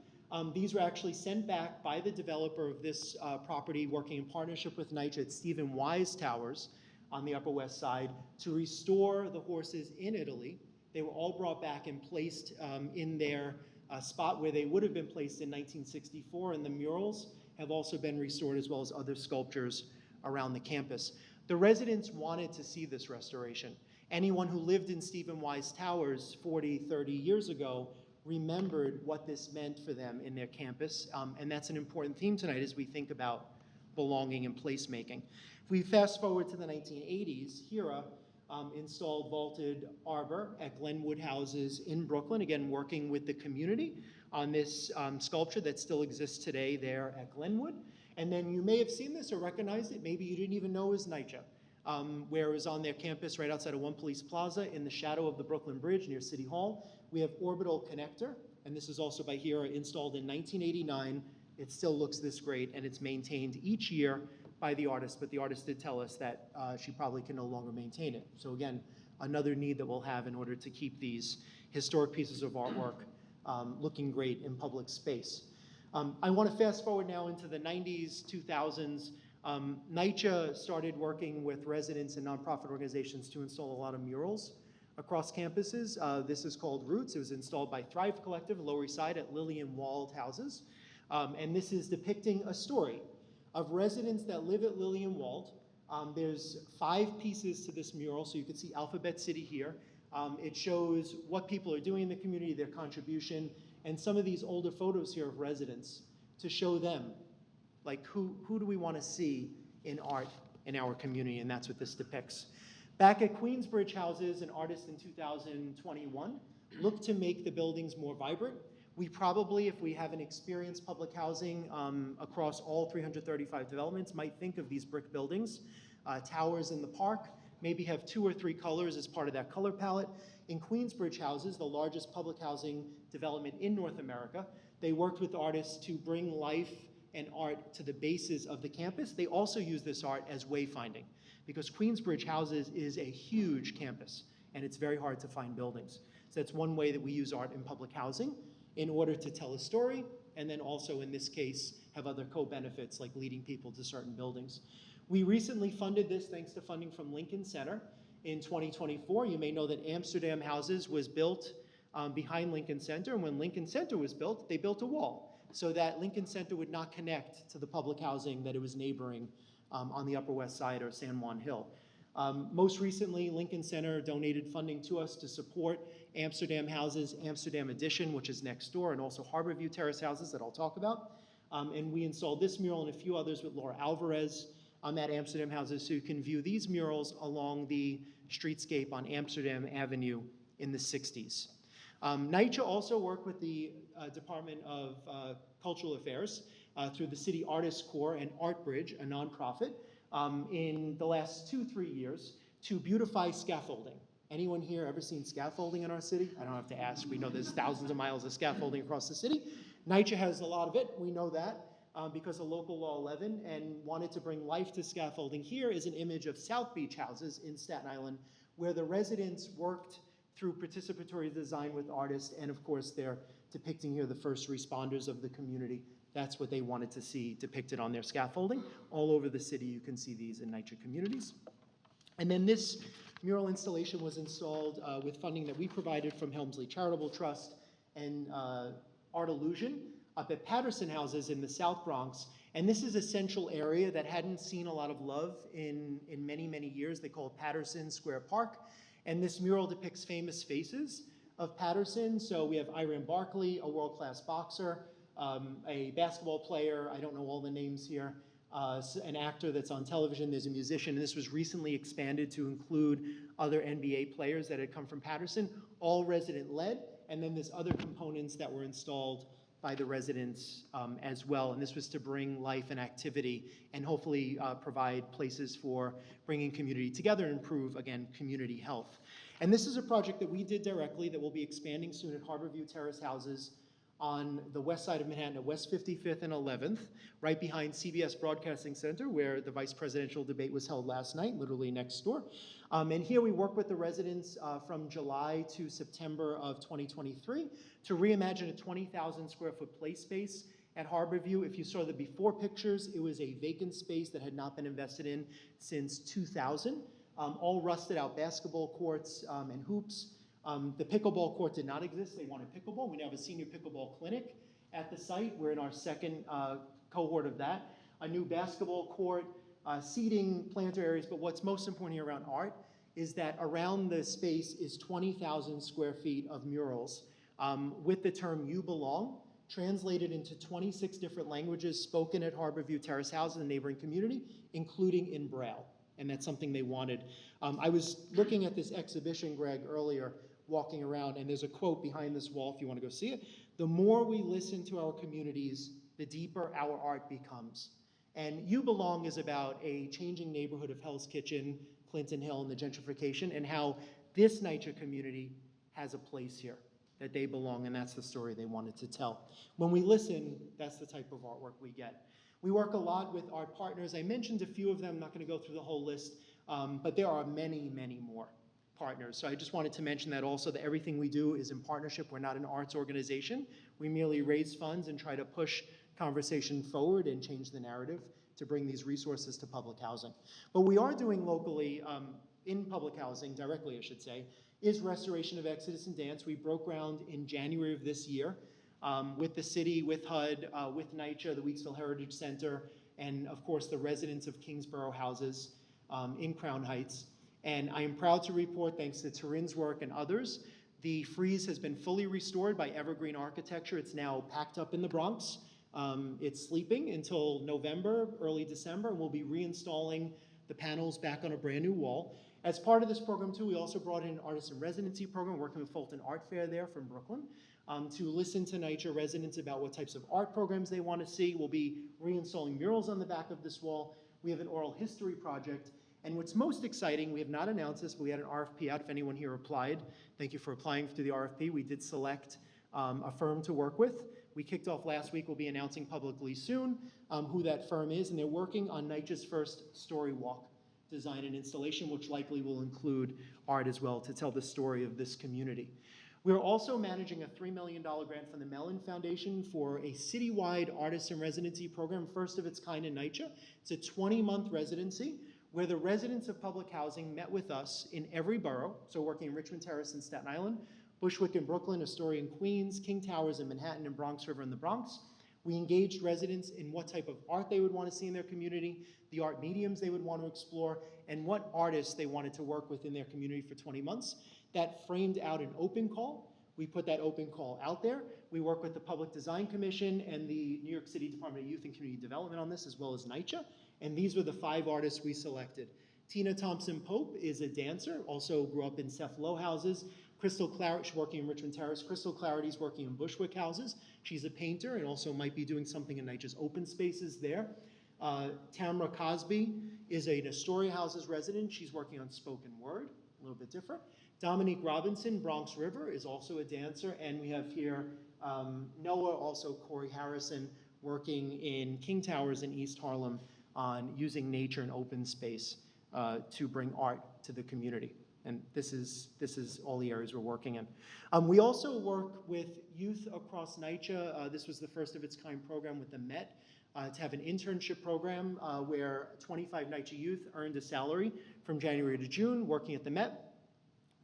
These were actually sent back by the developer of this property, working in partnership with NYCHA at Stephen Wise Towers on the Upper West Side, to restore the horses in Italy. They were all brought back and placed in their spot where they would have been placed in 1964, and the murals have also been restored, as well as other sculptures around the campus. The residents wanted to see this restoration. Anyone who lived in Stephen Wise Towers 40, 30 years ago remembered what this meant for them in their campus, and that's an important theme tonight as we think about belonging and placemaking. If we fast forward to the 1980s, HERA installed vaulted arbor at Glenwood Houses in Brooklyn, again working with the community on this sculpture that still exists today there at Glenwood. And then you may have seen this or recognized it, maybe you didn't even know it was NYCHA, where it was on their campus right outside of One Police Plaza in the shadow of the Brooklyn Bridge near City Hall. We have Orbital Connector, and this is also by HERA, installed in 1989. It still looks this great, and it's maintained each year by the artist, but the artist did tell us that she probably can no longer maintain it. So again, another need that we'll have in order to keep these historic pieces of artwork looking great in public space. I want to fast forward now into the 90s, 2000s. NYCHA started working with residents and nonprofit organizations to install a lot of murals across campuses. This is called Roots. It was installed by Thrive Collective, Lower East Side at Lilly and Wald houses. And this is depicting a story of residents that live at Lilly and Wald. There's 5 pieces to this mural, so you can see Alphabet City here. It shows what people are doing in the community, their contribution, and some of these older photos here of residents to show them, like who do we want to see in art in our community, and that's what this depicts. Back at Queensbridge Houses, an artist in 2021 looked to make the buildings more vibrant. We probably, if we have an experienced public housing across all 335 developments, might think of these brick buildings, towers in the park, maybe have 2 or 3 colors as part of that color palette. In Queensbridge Houses, the largest public housing development in North America, they worked with artists to bring life and art to the bases of the campus. They also use this art as wayfinding, because Queensbridge Houses is a huge campus, and it's very hard to find buildings. So that's one way that we use art in public housing in order to tell a story, and then also, in this case, have other co-benefits like leading people to certain buildings. We recently funded this thanks to funding from Lincoln Center in 2024. You may know that Amsterdam Houses was built behind Lincoln Center, and when Lincoln Center was built, they built a wall so that Lincoln Center would not connect to the public housing that it was neighboring on the Upper West Side or San Juan Hill. Most recently, Lincoln Center donated funding to us to support Amsterdam Houses, Amsterdam Edition, which is next door, and also Harborview Terrace Houses that I'll talk about. And we installed this mural and a few others with Laura Alvarez at Amsterdam Houses, so you can view these murals along the streetscape on Amsterdam Avenue in the 60s. NYCHA also worked with the Department of Cultural Affairs through the City Artists Corps and Art Bridge, a nonprofit, in the last 2-3 years to beautify scaffolding. Anyone here ever seen scaffolding in our city? I don't have to ask. We know there's thousands of miles of scaffolding across the city. NYCHA has a lot of it. We know that because of Local Law 11, and wanted to bring life to scaffolding. Here is an image of South Beach Houses in Staten Island, where the residents worked through participatory design with artists, and of course they're depicting here the first responders of the community. That's what they wanted to see depicted on their scaffolding. All over the city you can see these in NYCHA communities. And then this mural installation was installed with funding that we provided from Helmsley Charitable Trust and Art Illusion up at Patterson Houses in the South Bronx. And this is a central area that hadn't seen a lot of love in many, many years. They call it Patterson Square Park. And this mural depicts famous faces of Patterson. So we have Iran Barkley, a world-class boxer, a basketball player, I don't know all the names here, an actor that's on television, there's a musician, and this was recently expanded to include other NBA players that had come from Patterson, all resident-led, and then there's other components that were installed by the residents as well, and this was to bring life and activity and hopefully provide places for bringing community together and improve, again, community health. And this is a project that we did directly that will be expanding soon at Harborview Terrace Houses on the west side of Manhattan at West 55th and 11th, right behind CBS Broadcasting Center, where the vice presidential debate was held last night, literally next door. And here we work with the residents from July to September of 2023 to reimagine a 20,000 square foot play space at Harborview. If you saw the before pictures, it was a vacant space that had not been invested in since 2000. All rusted out basketball courts and hoops. The pickleball court did not exist. They wanted pickleball. We now have a senior pickleball clinic at the site. We're in our second cohort of that. A new basketball court, seating, planter areas, but what's most important here around art is that around the space is 20,000 square feet of murals with the term "You Belong" translated into 26 different languages spoken at Harborview Terrace House and the neighboring community, including in Braille. And that's something they wanted. I was looking at this exhibition, Greg, earlier, walking around, and there's a quote behind this wall if you want to go see it. The more we listen to our communities, the deeper our art becomes. And You Belong is about a changing neighborhood of Hell's Kitchen, Clinton Hill, and the gentrification, and how this NYCHA community has a place here, that they belong, and that's the story they wanted to tell. When we listen, that's the type of artwork we get. We work a lot with art partners. I mentioned a few of them, I'm not going to go through the whole list, but there are many, many more partners. So I just wanted to mention that also, that everything we do is in partnership. We're not an arts organization. We merely raise funds and try to push conversation forward and change the narrative to bring these resources to public housing. But we are doing locally, in public housing, directly I should say, is restoration of Exodus and Dance. We broke ground in January of this year with the city, with HUD, with NYCHA, the Weeksville Heritage Center, and of course the residents of Kingsborough houses in Crown Heights. And I am proud to report, thanks to Turin's work and others, the frieze has been fully restored by Evergreen Architecture. It's now packed up in the Bronx. It's sleeping until November, early December, and we'll be reinstalling the panels back on a brand new wall. As part of this program too, we also brought in an artist in residency program, working with Fulton Art Fair there from Brooklyn, to listen to NYCHA residents about what types of art programs they want to see. We'll be reinstalling murals on the back of this wall. We have an oral history project. And what's most exciting, we have not announced this, but we had an RFP out if anyone here applied. Thank you for applying to the RFP. We did select a firm to work with. We kicked off last week. We'll be announcing publicly soon who that firm is, and they're working on NYCHA's first story walk design and installation, which likely will include art as well to tell the story of this community. We're also managing a $3 million grant from the Mellon Foundation for a citywide artist in residency program, first of its kind in NYCHA. It's a 20-month residency where the residents of public housing met with us in every borough, so working in Richmond Terrace in Staten Island, Bushwick in Brooklyn, Astoria in Queens, King Towers in Manhattan, and Bronx River in the Bronx. We engaged residents in what type of art they would want to see in their community, the art mediums they would want to explore, and what artists they wanted to work with in their community for 20 months. That framed out an open call. We put that open call out there. We work with the Public Design Commission and the New York City Department of Youth and Community Development on this, as well as NYCHA. And these were the 5 artists we selected. Tina Thompson Pope is a dancer, also grew up in Seth Low houses. Crystal Clarity, working in Richmond Terrace. Crystal Clarity's working in Bushwick houses. She's a painter and also might be doing something in NYCHA's open spaces there. Tamara Cosby is an Astoria houses resident. She's working on spoken word, a little bit different. Dominique Robinson, Bronx River, is also a dancer. And we have here Noah, also Corey Harrison, working in King Towers in East Harlem on using nature and open space to bring art to the community. And this is all the areas we're working in. We also work with youth across NYCHA. This was the first of its kind program with the Met to have an internship program where 25 NYCHA youth earned a salary from January to June working at the Met,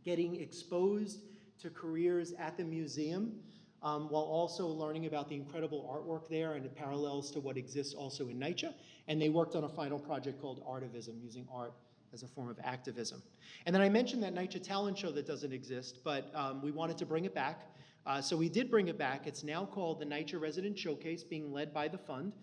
getting exposed to careers at the museum while also learning about the incredible artwork there and the parallels to what exists also in NYCHA. And they worked on a final project called Artivism, using art as a form of activism. And then I mentioned that NYCHA talent show that doesn't exist, but we wanted to bring it back. So we did bring it back. It's now called the NYCHA Resident Showcase, being led by the fund.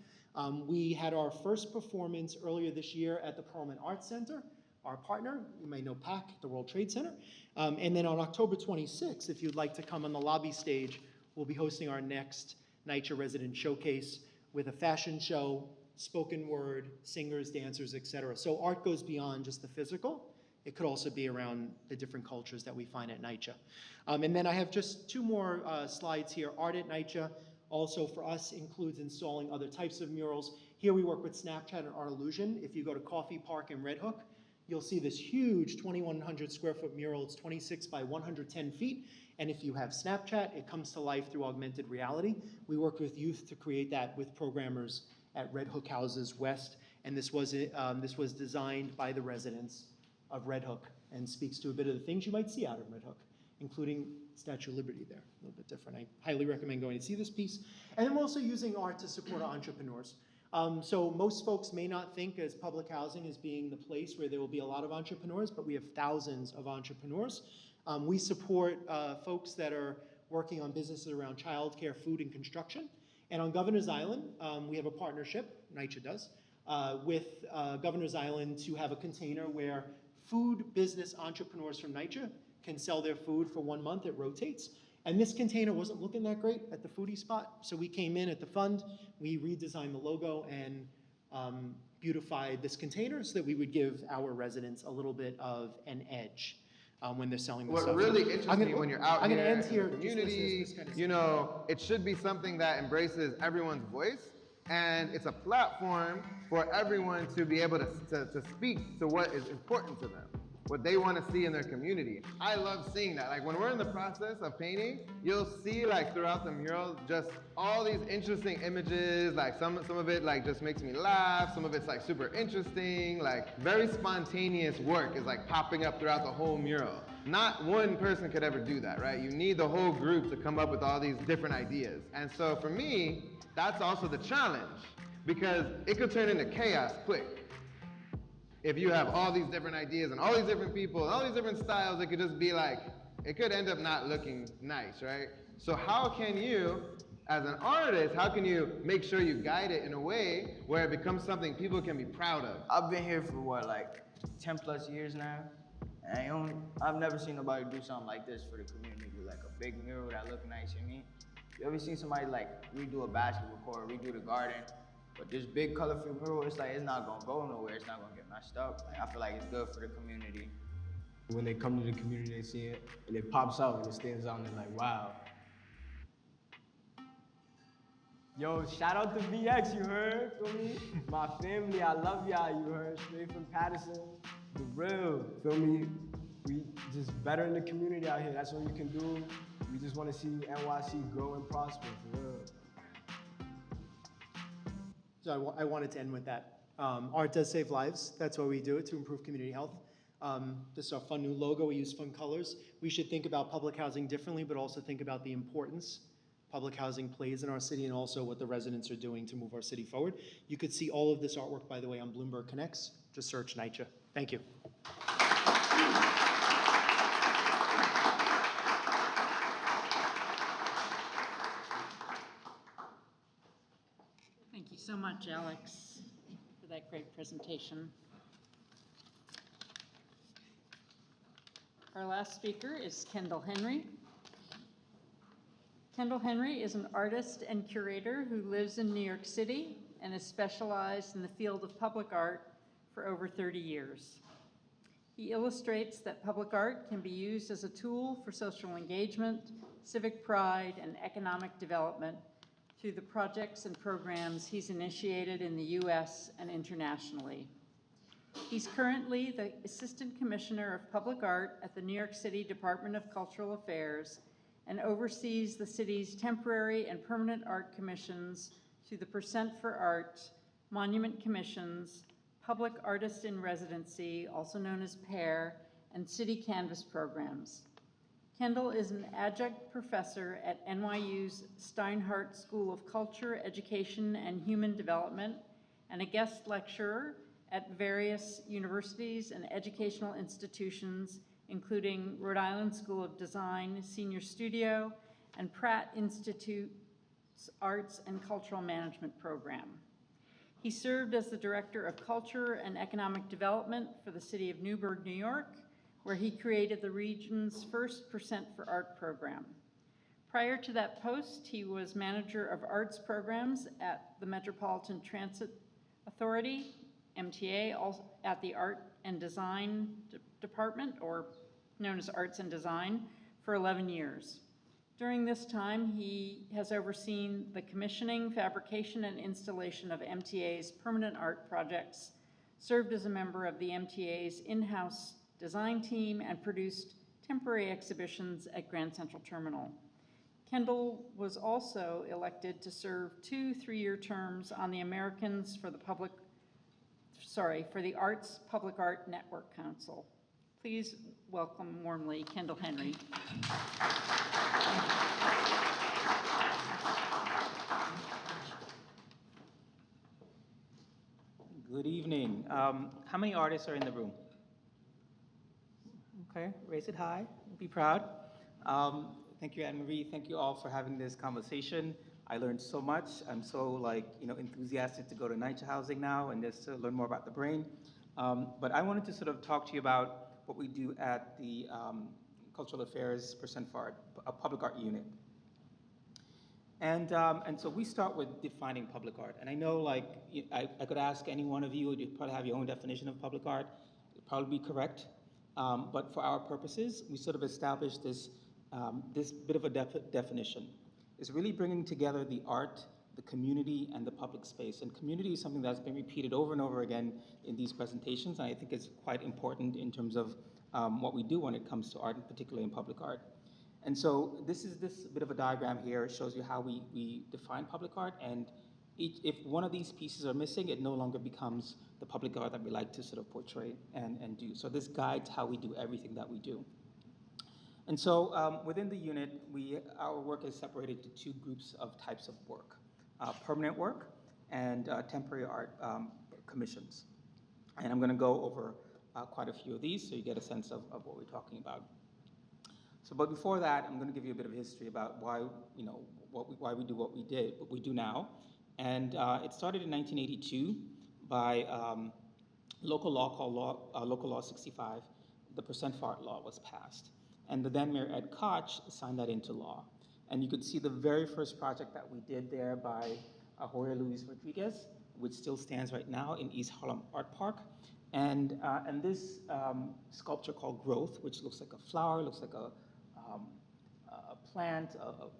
We had our first performance earlier this year at the Perlman Arts Center, our partner. You may know PAC, the World Trade Center. And then on October 26th, if you'd like to come on the lobby stage, we'll be hosting our next NYCHA Resident Showcase with a fashion show, spoken word, singers, dancers, etc. So art goes beyond just the physical. It could also be around the different cultures that we find at NYCHA. And then I have just 2 more slides here. Art at NYCHA also for us includes installing other types of murals. Here we work with Snapchat and Art Illusion. If you go to Coffee Park in Red Hook, you'll see this huge 2,100 square foot mural. It's 26 by 110 feet. And if you have Snapchat, it comes to life through augmented reality. We work with youth to create that with programmers at Red Hook Houses West, and this was designed by the residents of Red Hook and speaks to a bit of the things you might see out of Red Hook, including Statue of Liberty there, a little bit different. I highly recommend going to see this piece. And then we're also using art to support entrepreneurs. So most folks may not think as public housing as being the place where there will be a lot of entrepreneurs, but we have thousands of entrepreneurs. We support folks that are working on businesses around childcare, food, and construction. And on Governor's Island, we have a partnership, NYCHA does, with Governor's Island to have a container where food business entrepreneurs from NYCHA can sell their food for 1 month. It rotates. And this container wasn't looking that great at the foodie spot, so we came in at the fund, we redesigned the logo and beautified this container so that we would give our residents a little bit of an edge when they're selling this stuff. What really interests me when you're out I'm here gonna end in here, the community, this kind of you know, it should be something that embraces everyone's voice, and it's a platform for everyone to be able to speak to what is important to them. what they want to see in their community. I love seeing that. Like when we're in the process of painting, you'll see like throughout the mural just all these interesting images. Like some of it like just makes me laugh. Some of it's like super interesting. Like very spontaneous work is like popping up throughout the whole mural. Not one person could ever do that, right? You need the whole group to come up with all these different ideas. And so for me, that's also the challenge, because it could turn into chaos quick. If you have all these different ideas and all these different people and all these different styles, it could just be like, it could end up not looking nice, right? So how can you, as an artist, how can you make sure you guide it in a way where it becomes something people can be proud of? I've been here for what, like 10 plus years now, and I've never seen nobody do something like this for the community, like a big mural that look nice. You mean, you ever seen somebody like redo a basketball court, redo the garden? But this big colorful mural, it's like it's not gonna go nowhere. It's not gonna get messed up. Like, I feel like it's good for the community. When they come to the community, they see it, and it pops out and it stands out, and they're like, wow. Yo, shout out to VX, you heard? Feel me? My family, I love y'all, you heard? Straight from Patterson, the real, feel me? We just better in the community out here. That's what we can do. We just want to see NYC grow and prosper, for real. So I wanted to end with that. Art does save lives. That's why we do it, to improve community health. This is our fun new logo. We use fun colors. We should think about public housing differently, but also think about the importance public housing plays in our city and also what the residents are doing to move our city forward. You could see all of this artwork, by the way, on Bloomberg Connects. Just search NYCHA. Thank you. Thank you so much, Alex, for that great presentation. Our last speaker is Kendall Henry. Kendall Henry is an artist and curator who lives in New York City and is specialized in the field of public art for over 30 years. He illustrates that public art can be used as a tool for social engagement, civic pride, and economic development through the projects and programs he's initiated in the US and internationally. He's currently the Assistant Commissioner of Public Art at the New York City Department of Cultural Affairs and oversees the city's temporary and permanent art commissions through the Percent for Art, Monument Commissions, Public Artist in Residency, also known as PAIR, and City Canvas programs. Kendall is an adjunct professor at NYU's Steinhardt School of Culture, Education, and Human Development, and a guest lecturer at various universities and educational institutions, including Rhode Island School of Design, Senior Studio, and Pratt Institute's Arts and Cultural Management program. He served as the Director of Culture and Economic Development for the City of Newburgh, New York, where he created the region's first Percent for Art program. Prior to that post, he was Manager of Arts Programs at the Metropolitan Transit Authority, MTA, also at the Art and Design Department, or known as Arts and Design, for 11 years. During this time, he has overseen the commissioning, fabrication, and installation of MTA's permanent art projects, served as a member of the MTA's in-house design team, and produced temporary exhibitions at Grand Central Terminal. Kendall was also elected to serve 2 3-year terms on the Americans for the Arts Public Art Network Council. Please welcome warmly Kendall Henry. Good evening. How many artists are in the room? Okay, raise it high, be proud. Thank you, Anne-Marie. Thank you all for having this conversation. I learned so much. I'm so enthusiastic to go to NYCHA housing now and just to learn more about the brain. But I wanted to sort of talk to you about what we do at the Cultural Affairs Percent for Art, a public art unit. And so we start with defining public art. And I know I could ask any one of you, you'd probably have your own definition of public art. It'd probably be correct. But for our purposes, we sort of established this bit of a definition. It's really bringing together the art, the community, and the public space. And community is something that's been repeated over and over again in these presentations, and I think it's quite important in terms of what we do when it comes to art, and particularly in public art. And so this is this bit of a diagram here. It shows you how we define public art, and if one of these pieces are missing, it no longer becomes the public art that we like to sort of portray and do. So this guides how we do everything that we do. And so within the unit, our work is separated to two groups of types of work, permanent work and temporary art commissions. And I'm going to go over quite a few of these so you get a sense of what we're talking about. So, but before that, I'm going to give you a bit of history about why, why we do what we do now. And it started in 1982 by local law called Local Law 65. The Percent for Art law was passed. And the then Mayor Ed Koch signed that into law. And you could see the very first project that we did there by Jorge Luis Rodriguez, which still stands right now in East Harlem Art Park. And this sculpture called Growth, which looks like a flower, looks like a plant,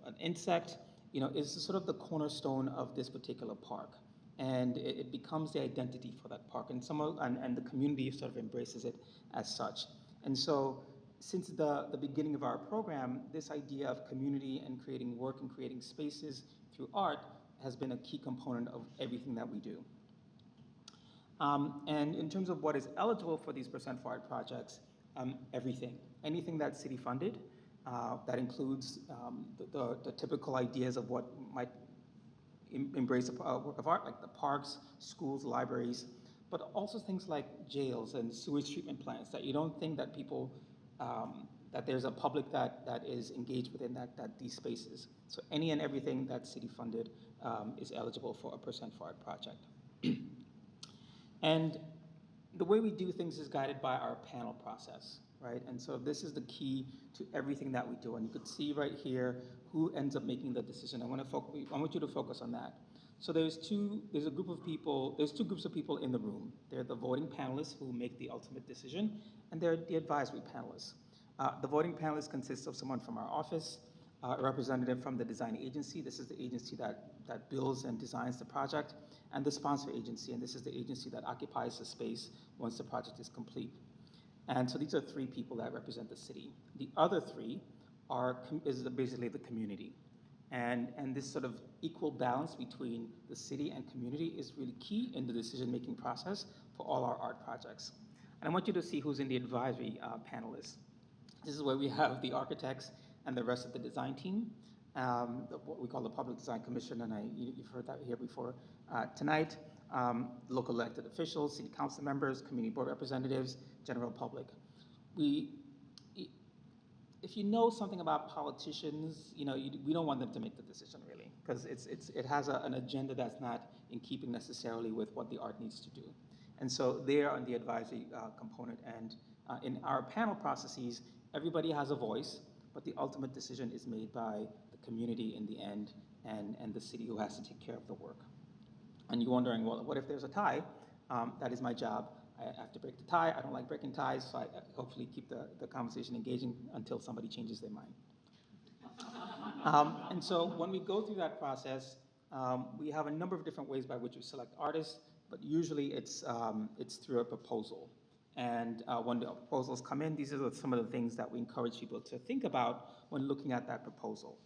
an insect, is sort of the cornerstone of this particular park. And it becomes the identity for that park. And and the community sort of embraces it as such. And so since the beginning of our program, this idea of community and creating work and creating spaces through art has been a key component of everything that we do. And in terms of what is eligible for these Percent for Art projects, everything. Anything that's city funded, that includes the typical ideas of what might embrace a work of art, like the parks, schools, libraries, but also things like jails and sewage treatment plants that you don't think that people, that there's a public that is engaged within these spaces. So any and everything that's city funded is eligible for a Percent for Art project. And the way we do things is guided by our panel process, right? And so this is the key to everything that we do. And you could see right here who ends up making the decision. I want you to focus on that. So there's two groups of people in the room. They're the voting panelists who make the ultimate decision, and they're the advisory panelists. The voting panelists consist of someone from our office, a representative from the design agency. This is the agency that builds and designs the project, and the sponsor agency, and this is the agency that occupies the space once the project is complete. And so these are three people that represent the city. The other three is basically the community. And this sort of equal balance between the city and community is really key in the decision-making process for all our art projects. And I want you to see who's in the advisory panelists. This is where we have the architects and the rest of the design team, what we call the Public Design Commission, and you've heard that here before tonight, local elected officials, city council members, community board representatives, general public. If you know something about politicians, we don't want them to make the decision really, because it has an agenda that's not in keeping necessarily with what the art needs to do. And so they are on the advisory component, and in our panel processes, everybody has a voice, but the ultimate decision is made by the community in the end, and the city who has to take care of the work. And you're wondering, well, what if there's a tie? That is my job. I have to break the tie. I don't like breaking ties, so I hopefully keep the conversation engaging until somebody changes their mind. And so when we go through that process, we have a number of different ways by which we select artists, but usually it's through a proposal. And when the proposals come in, these are some of the things that we encourage people to think about when looking at that proposal.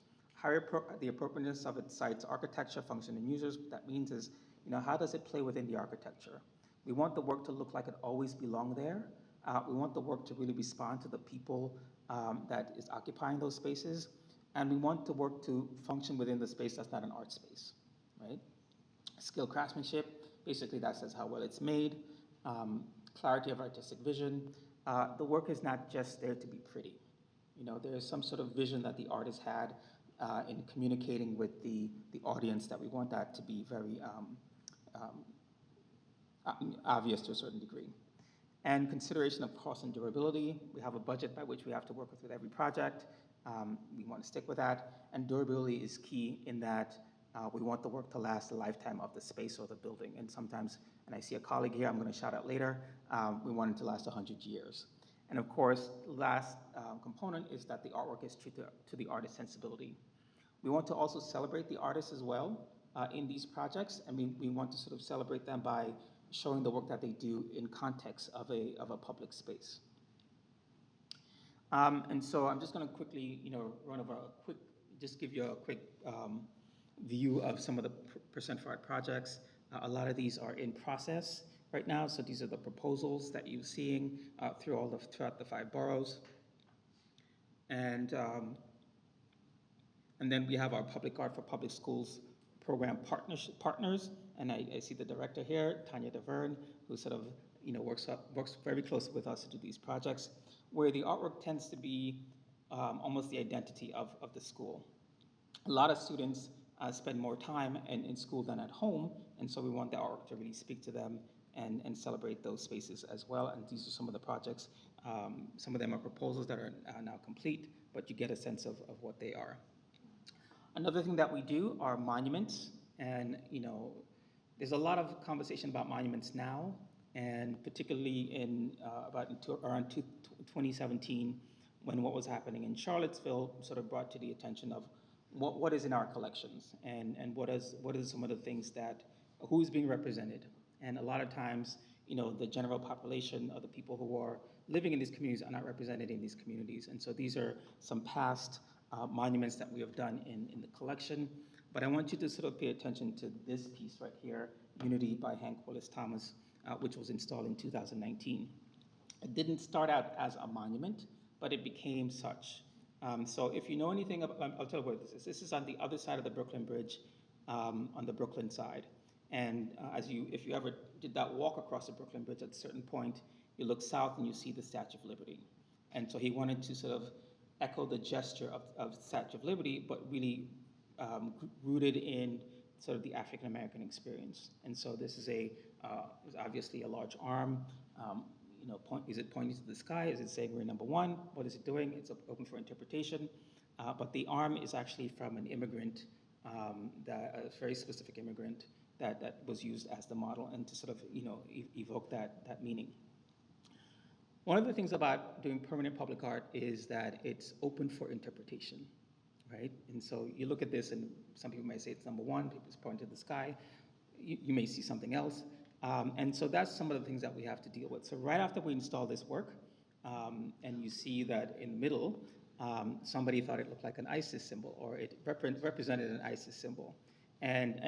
The appropriateness of its site's architecture, function, and users. What that means is, how does it play within the architecture? We want the work to look like it always belonged there. We want the work to really respond to the people that is occupying those spaces. And we want the work to function within the space that's not an art space, right? Skilled craftsmanship, basically that says how well it's made. Clarity of artistic vision. The work is not just there to be pretty. There is some sort of vision that the artist had in communicating with the audience that we want that to be very obvious to a certain degree. And consideration of cost and durability. We have a budget by which we have to work with every project. We want to stick with that. And durability is key in that we want the work to last the lifetime of the space or the building. And sometimes, and I see a colleague here I'm going to shout out later, we want it to last 100 years. And of course, the last component is that the artwork is true to the artist's sensibility. We want to also celebrate the artists as well in these projects, and we want to sort of celebrate them by showing the work that they do in context of a public space. And so I'm just going to quickly, run over just give you a quick view of some of the percent for art projects. A lot of these are in process right now, so these are the proposals that you're seeing throughout the 5 boroughs. And then we have our Public Art for Public Schools program partners, and I see the director here, Tanya DeVerne, who sort of works very closely with us to do these projects, where the artwork tends to be almost the identity of the school. A lot of students spend more time in school than at home, and so we want the artwork to really speak to them and celebrate those spaces as well. And these are some of the projects. Some of them are proposals that are now complete, but you get a sense of what they are. Another thing that we do are monuments, and there's a lot of conversation about monuments now, and particularly around 2017, when what was happening in Charlottesville sort of brought to the attention of what is in our collections, and what is some of the things who's being represented. And a lot of times, the general population of the people who are living in these communities are not represented in these communities. And so these are some past monuments that we have done in the collection. But I want you to sort of pay attention to this piece right here, Unity by Hank Willis Thomas, which was installed in 2019. It didn't start out as a monument, but it became such. So if you know anything about, I'll tell you what this is. This is on the other side of the Brooklyn Bridge, on the Brooklyn side. And if you ever did that walk across the Brooklyn Bridge, at a certain point, you look south and you see the Statue of Liberty. And so he wanted to sort of echo the gesture of Statue of Liberty, but really rooted in sort of the African American experience. And so this is obviously a large arm. Is it pointing to the sky? Is it saying we're number one? What is it doing? It's open for interpretation. But the arm is actually from an immigrant, a very specific immigrant that was used as the model, and to sort of evoke that meaning. One of the things about doing permanent public art is that it's open for interpretation, right? And so you look at this, and some people may say it's number one, people point to the sky. You may see something else. And so that's some of the things that we have to deal with. So right after we install this work, and you see that in the middle, somebody thought it looked like an ISIS symbol, or it represented an ISIS symbol. And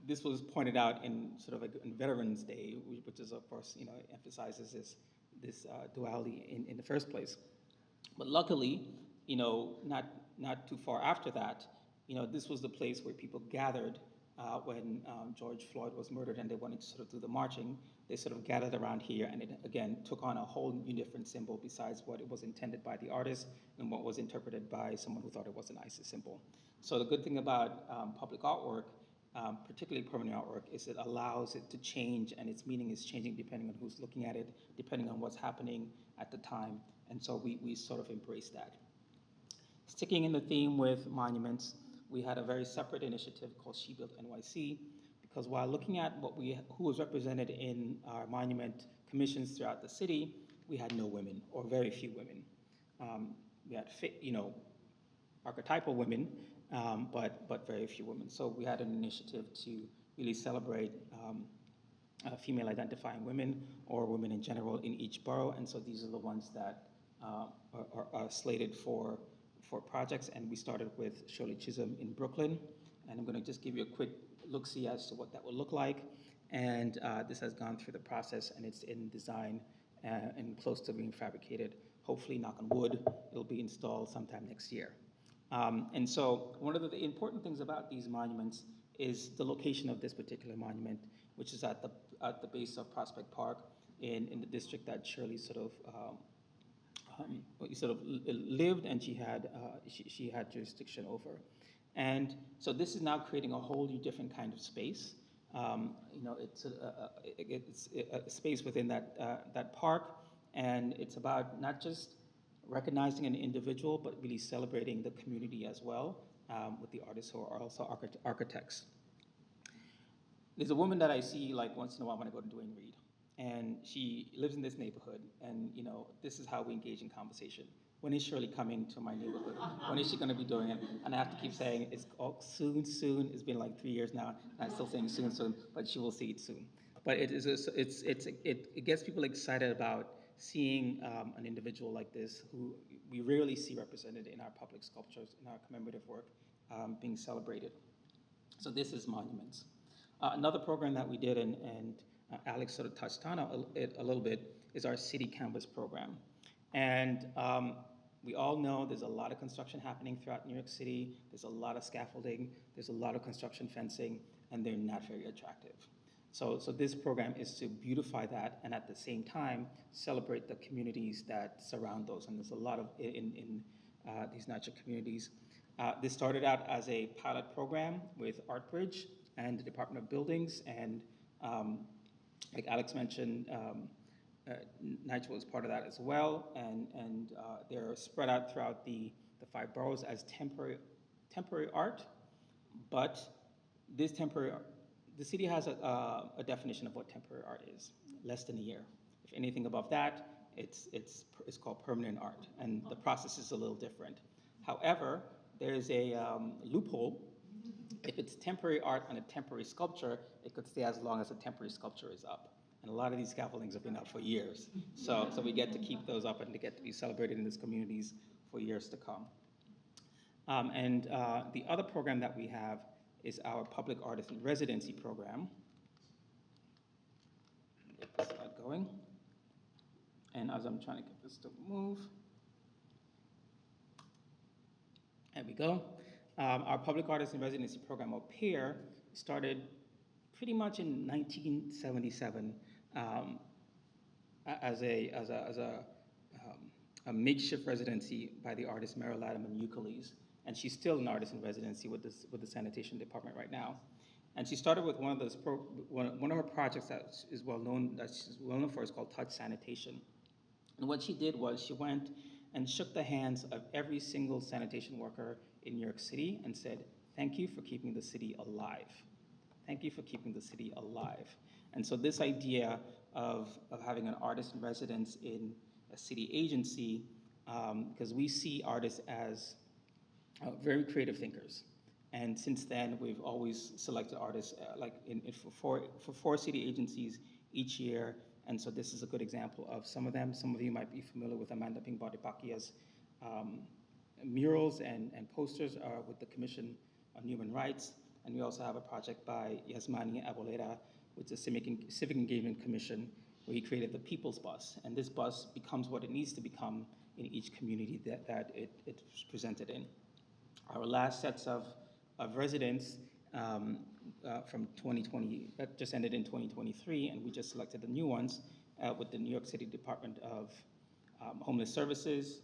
this was pointed out in sort of in Veterans Day, which is, of course, emphasizes this duality in the first place. But luckily, not too far after that, this was the place where people gathered when George Floyd was murdered, and they wanted to sort of do the marching. They sort of gathered around here, and it again took on a whole new different symbol besides what it was intended by the artist and what was interpreted by someone who thought it was an ISIS symbol. So the good thing about public artwork, particularly permanent artwork, is it allows it to change, and its meaning is changing depending on who's looking at it, depending on what's happening at the time. And so we sort of embrace that. Sticking in the theme with monuments, we had a very separate initiative called She Built NYC, because while looking at who was represented in our monument commissions throughout the city, we had no women, or very few women. We had archetypal women, but very few women. So we had an initiative to really celebrate female identifying women, or women in general, in each borough. And so these are the ones that are slated for projects. And we started with Shirley Chisholm in Brooklyn. And I'm going to just give you a quick look-see as to what that will look like. And this has gone through the process, and it's in design and close to being fabricated. Hopefully, knock on wood, it'll be installed sometime next year. And so one of the important things about these monuments is the location of this particular monument, which is at the base of Prospect Park in the district that Shirley sort of lived, and she had jurisdiction over. And so this is now creating a whole new different kind of space. It's a space within that park, and it's about not just recognizing an individual, but really celebrating the community as well, with the artists who are also architects. There's a woman that I see like once in a while when I go to Duane Reade, and she lives in this neighborhood, and this is how we engage in conversation. When is Shirley coming to my neighborhood? When is she going to be doing it? And I have to keep saying, it's soon, soon. It's been like 3 years now, and I'm still saying soon, soon, but she will see it soon. But it gets people excited about seeing an individual like this, who we rarely see represented in our public sculptures, in our commemorative work, being celebrated. So this is monuments. Another program that we did, and Alex sort of touched on it a little bit, is our City Canvas program. And we all know there's a lot of construction happening throughout New York City. There's a lot of scaffolding, there's a lot of construction fencing, and they're not very attractive. So this program is to beautify that, and at the same time, celebrate the communities that surround those. And there's a lot of in these natural communities. This started out as a pilot program with ArtBridge and the Department of Buildings, and like Alex mentioned, NYCHA was part of that as well, and they're spread out throughout the 5 boroughs as temporary art, but this temporary art, the city has a definition of what temporary art is: less than a year. If anything above that, it's called permanent art, and the process is a little different. However, there's a loophole. If it's temporary art on a temporary sculpture, it could stay as long as the temporary sculpture is up. And a lot of these scaffoldings have been up for years. So we get to keep those up and they get to be celebrated in these communities for years to come. The other program that we have is our Public Artist in Residency program. Get this slide going. And as I'm trying to get this to move, there we go. Our Public Artist in Residency program, or PAIR, started pretty much in 1977 as a makeshift residency by the artist Meryl Adam and Euclides. And she's still an artist in residency with the sanitation department right now. And she started with one of her projects that she's well known for is called Touch Sanitation. And what she did was she went and shook the hands of every single sanitation worker in New York City and said, "Thank you for keeping the city alive. Thank you for keeping the city alive." And so this idea of having an artist in residence in a city agency, because we see artists as very creative thinkers. And since then, we've always selected artists for 4 city agencies each year. And so this is a good example of some of them. Some of you might be familiar with Amanda Pimbadipakia's murals and posters with the Commission on Human Rights. And we also have a project by Yasmani Aboleda with the Civic Engagement Commission, where he created the People's Bus. And this bus becomes what it needs to become in each community that it's presented in. Our last sets of residents from 2020, that just ended in 2023, and we just selected the new ones with the New York City Department of Homeless Services,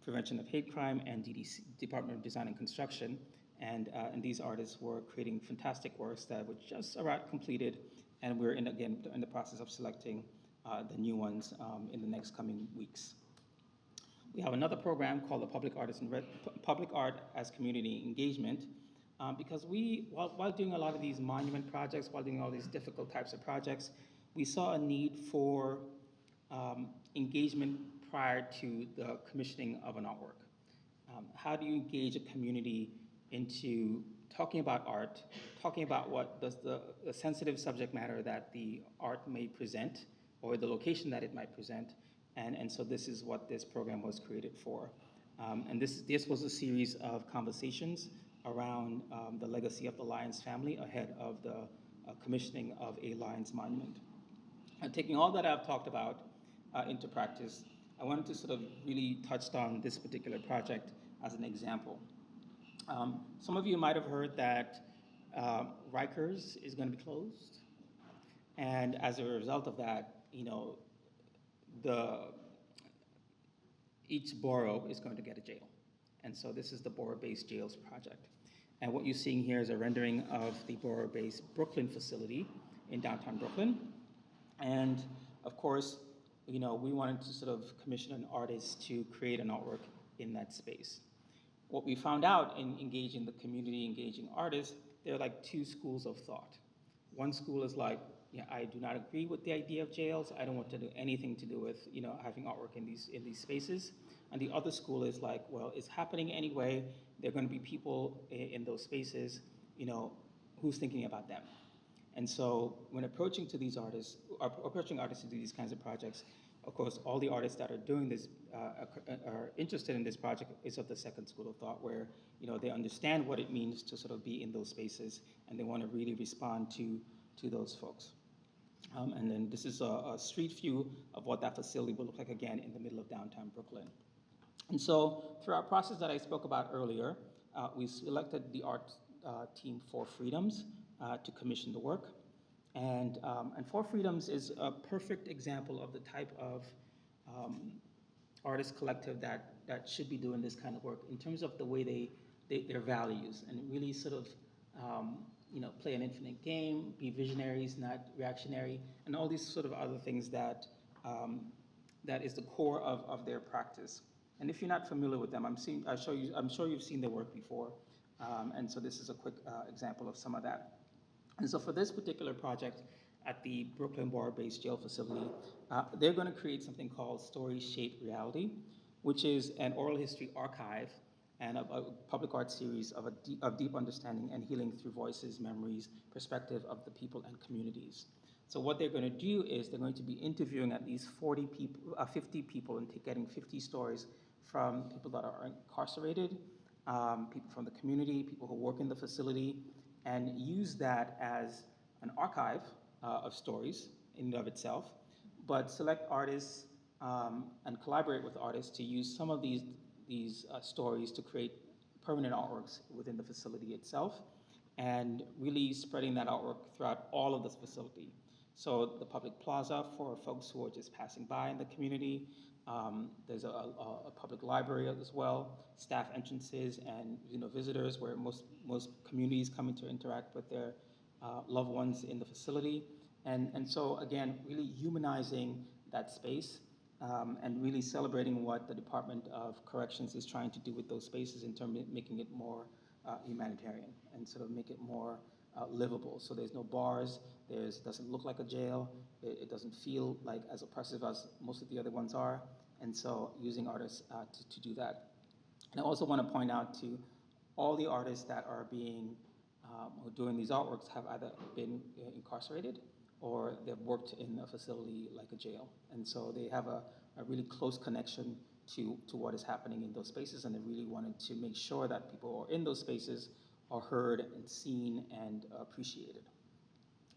Prevention of Hate Crime, and DDC, Department of Design and Construction. And these artists were creating fantastic works that were just about completed, and we're in the process of selecting the new ones in the next coming weeks. We have another program called the Public Art as Community Engagement, because while doing a lot of these monument projects, while doing all these difficult types of projects, we saw a need for engagement prior to the commissioning of an artwork. How do you engage a community into talking about art, talking about what does the sensitive subject matter that the art may present, or the location that it might present, and so this is what this program was created for. And this was a series of conversations around the legacy of the Lyons family ahead of the commissioning of a Lyons monument. And taking all that I've talked about into practice, I wanted to sort of really touch on this particular project as an example. Some of you might have heard that Rikers is going to be closed, and as a result of that, each borough is going to get a jail. And so this is the Borough-Based Jails Project. And what you're seeing here is a rendering of the Borough-Based Brooklyn facility in downtown Brooklyn. And of course, we wanted to sort of commission an artist to create an artwork in that space. What we found out in engaging the community, engaging artists, there are like 2 schools of thought. One school is like, yeah, I do not agree with the idea of jails. I don't want to do anything to do with having artwork in these spaces. And the other school is like, well, it's happening anyway. There are going to be people in those spaces. Who's thinking about them? And so when approaching artists to do these kinds of projects, Of course, all the artists that are doing this are interested in this project is of the second school of thought, where they understand what it means to sort of be in those spaces, and they want to really respond to those folks. And then this is a street view of what that facility will look like again in the middle of downtown Brooklyn. And so through our process that I spoke about earlier, we selected the art team Four Freedoms to commission the work. And Four Freedoms is a perfect example of the type of artist collective that should be doing this kind of work in terms of the way their values, and really sort of play an infinite game, be visionaries, not reactionary, and all these sort of other things that is the core of their practice. And if you're not familiar with them, I'm sure you've seen their work before, and so this is a quick example of some of that. And so for this particular project at the Brooklyn Borough-based jail facility, they're going to create something called Stories Shape Reality, which is an oral history archive and a public art series of deep understanding and healing through voices, memories, perspective of the people and communities. So what they're going to do is they're going to be interviewing at least 50 people and getting 50 stories from people that are incarcerated, people from the community, people who work in the facility, and use that as an archive of stories in and of itself, but select artists and collaborate with artists to use some of these stories to create permanent artworks within the facility itself, and really spreading that artwork throughout all of this facility. So the public plaza for folks who are just passing by in the community. There's a public library as well, staff entrances, and visitors where most communities come in to interact with their loved ones in the facility. And so again, really humanizing that space and really celebrating what the Department of Corrections is trying to do with those spaces in terms of making it more humanitarian and sort of make it more livable. So there's no bars, doesn't look like a jail, it doesn't feel like as oppressive as most of the other ones are, and so using artists to do that. And I also want to point out to all the artists that are being, who are doing these artworks have either been incarcerated or they've worked in a facility like a jail. And so they have a really close connection to what is happening in those spaces, and they really wanted to make sure that people who are in those spaces are heard and seen and appreciated.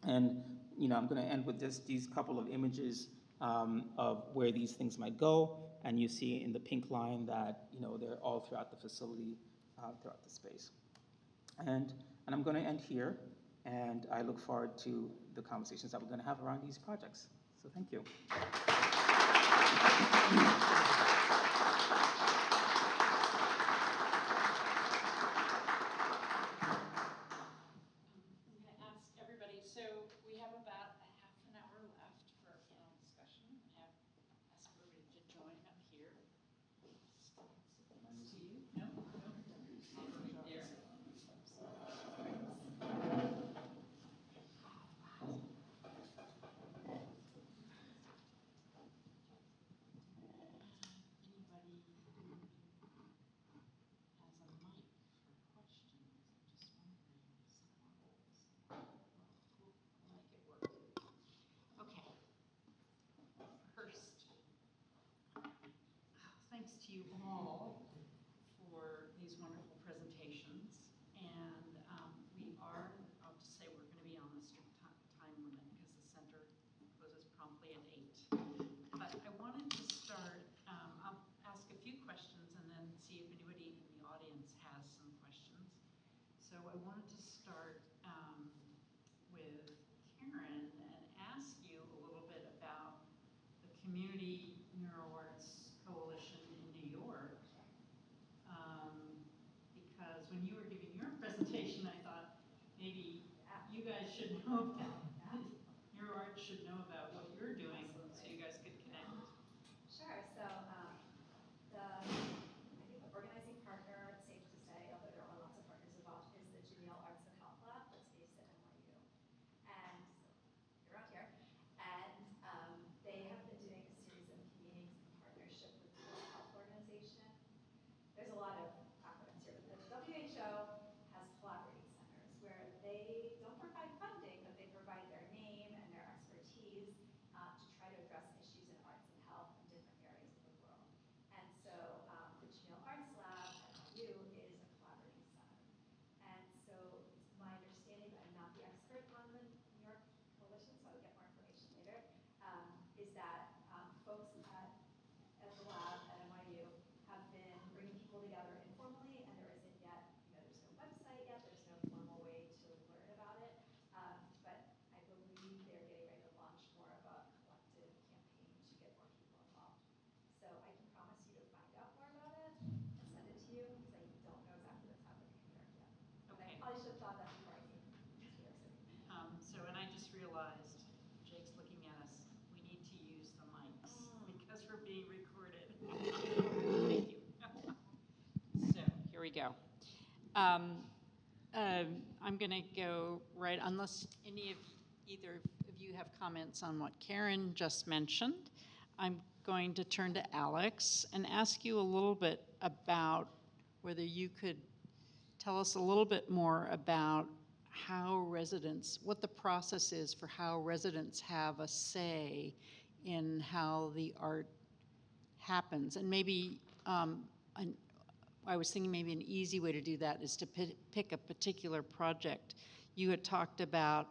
And I'm going to end with just these couple of images of where these things might go, and you see in the pink line that they're all throughout the facility, throughout the space. And I'm going to end here, and I look forward to the conversations that we're going to have around these projects. So thank you. Thanks to you all for these wonderful presentations. And I'll just say we're going to be on a strict time limit because the center closes promptly at 8. But I wanted to start, I'll ask a few questions and then see if anybody in the audience has some questions. So I wanted to start with Karen and ask you a little bit about the Community Neuro Arts Coalition in New York, because when you were giving your presentation, I thought maybe you guys should know about Neuro Arts should know about what you're doing, so you guys could connect. Sure. So I think the organizing partner, it's safe to say, although there are lots of partners involved, is the Janelle Arts and Health Lab that's based at NYU. And so you're out here. And they have been doing a series of meetings in partnership with the World Health Organization. There's a lot of acronyms here, but the WHO has collaborating centers where they don't provide funding, but they provide for being recorded. Thank you. So here we go. I'm going to go right, unless either of you have comments on what Karen just mentioned, I'm going to turn to Alex and ask you a little bit about whether you could tell us a little bit more about how residents, what the process is for how residents have a say in how the art happens. And maybe, I was thinking maybe an easy way to do that is to pick a particular project. You had talked about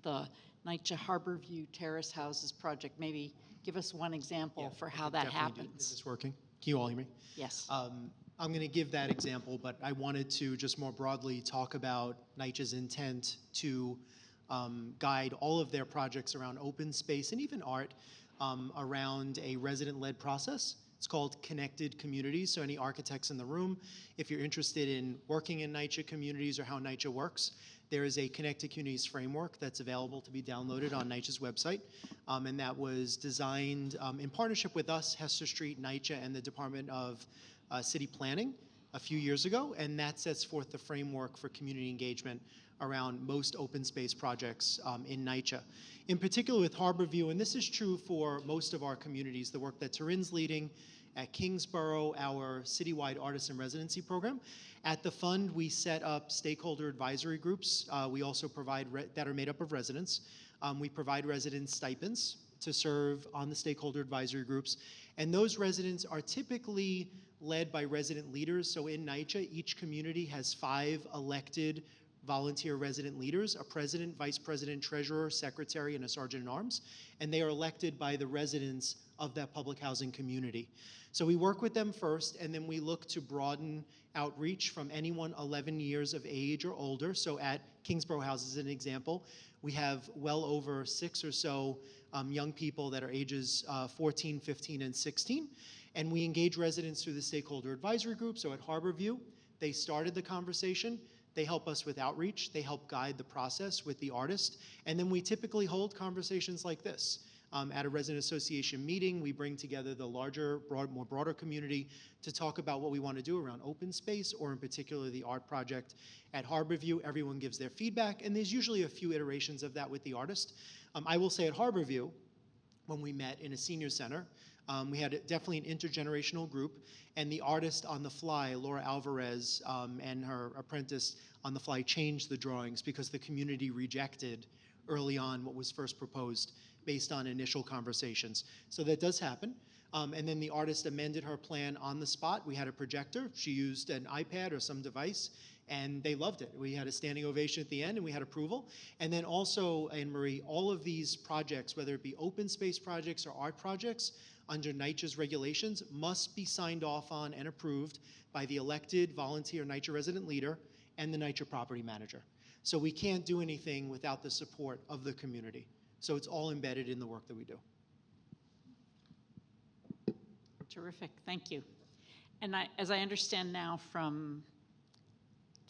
the NYCHA Harborview Terrace Houses project. Maybe give us one example for how that happens. Is this working? Can you all hear me? Yes. I'm going to give that example, but I wanted to just more broadly talk about NYCHA's intent to guide all of their projects around open space and even art around a resident-led process. It's called Connected Communities. So any architects in the room, if you're interested in working in NYCHA communities or how NYCHA works, there is a Connected Communities framework that's available to be downloaded on NYCHA's website. And that was designed in partnership with us, Hester Street, NYCHA, and the Department of City Planning a few years ago. And that sets forth the framework for community engagement around most open space projects in NYCHA. In particular with Harborview, and this is true for most of our communities, the work that Taryn's leading at Kingsborough, our citywide artist in residency program. At the fund, we set up stakeholder advisory groups. We also provide, that are made up of residents. We provide residents stipends to serve on the stakeholder advisory groups. And those residents are typically led by resident leaders. So in NYCHA, each community has 5 elected volunteer resident leaders, a president, vice president, treasurer, secretary, and a sergeant-at-arms, and they are elected by the residents of that public housing community. So we work with them first, and then we look to broaden outreach from anyone 11 years of age or older. So at Kingsborough House, as an example, we have well over 6 or so young people that are ages 14, 15, and 16, and we engage residents through the stakeholder advisory group. So at Harborview, they started the conversation. They help us with outreach. They help guide the process with the artist. And then we typically hold conversations like this. At a resident association meeting, we bring together the larger, more broader community to talk about what we want to do around open space, or in particular the art project. At Harborview, everyone gives their feedback, and there's usually a few iterations of that with the artist. I will say at Harborview, when we met in a senior center, we had definitely an intergenerational group, and the artist on the fly, Laura Alvarez, and her apprentice on the fly changed the drawings because the community rejected early on what was first proposed based on initial conversations. So that does happen. And then the artist amended her plan on the spot. We had a projector. She used an iPad or some device, and they loved it. We had a standing ovation at the end, and we had approval. And then also, Anne-Marie, all of these projects, whether it be open space projects or art projects, under NYCHA's regulations, must be signed off on and approved by the elected volunteer NYCHA resident leader and the NYCHA property manager. So we can't do anything without the support of the community. So it's all embedded in the work that we do. Terrific, thank you. And as I understand now from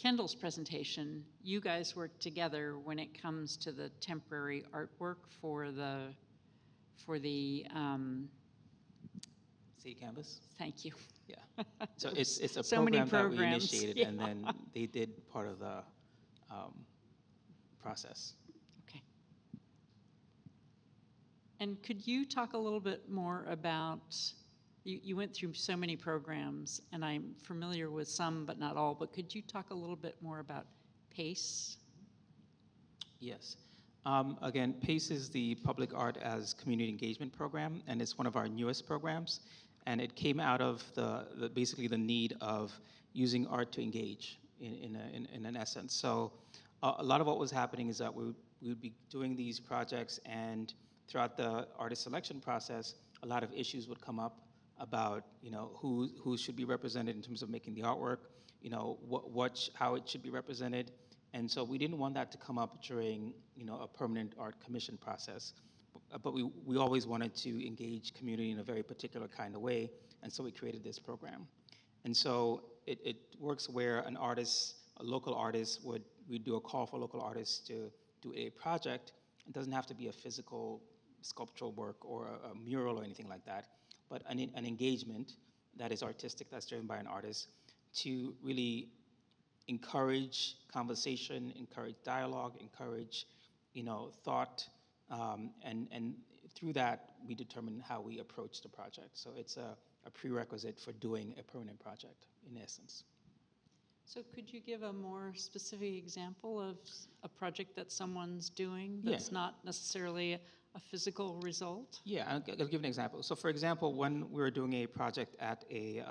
Kendall's presentation, you guys work together when it comes to the temporary artwork for the City Canvas? thank you. Yeah. So it's a So many program that we programs, initiated, and then they did part of the process. Okay. And could you talk a little bit more about, you went through so many programs, and I'm familiar with some, but not all, but could you talk a little bit more about PACE? Yes. Again, PACE is the Public Art as Community Engagement Program, and it's one of our newest programs. And it came out of basically the need of using art to engage in an essence. So a lot of what was happening is that we would be doing these projects, and throughout the artist selection process, a lot of issues would come up about, who should be represented in terms of making the artwork, how it should be represented. And so we didn't want that to come up during, a permanent art commission process. But we always wanted to engage community in a very particular kind of way, and so we created this program. And so it works where a local artist we'd do a call for local artists to do a project. It doesn't have to be a physical, sculptural work or a mural or anything like that, but an engagement that is artistic, that's driven by an artist, to really encourage conversation, encourage dialogue, encourage, thought, and through that, we determine how we approach the project. So it's a prerequisite for doing a permanent project, in essence. So could you give a more specific example of a project that someone's doing that's not necessarily a physical result? Yeah, I'll give an example. So for example, when we were doing a project at a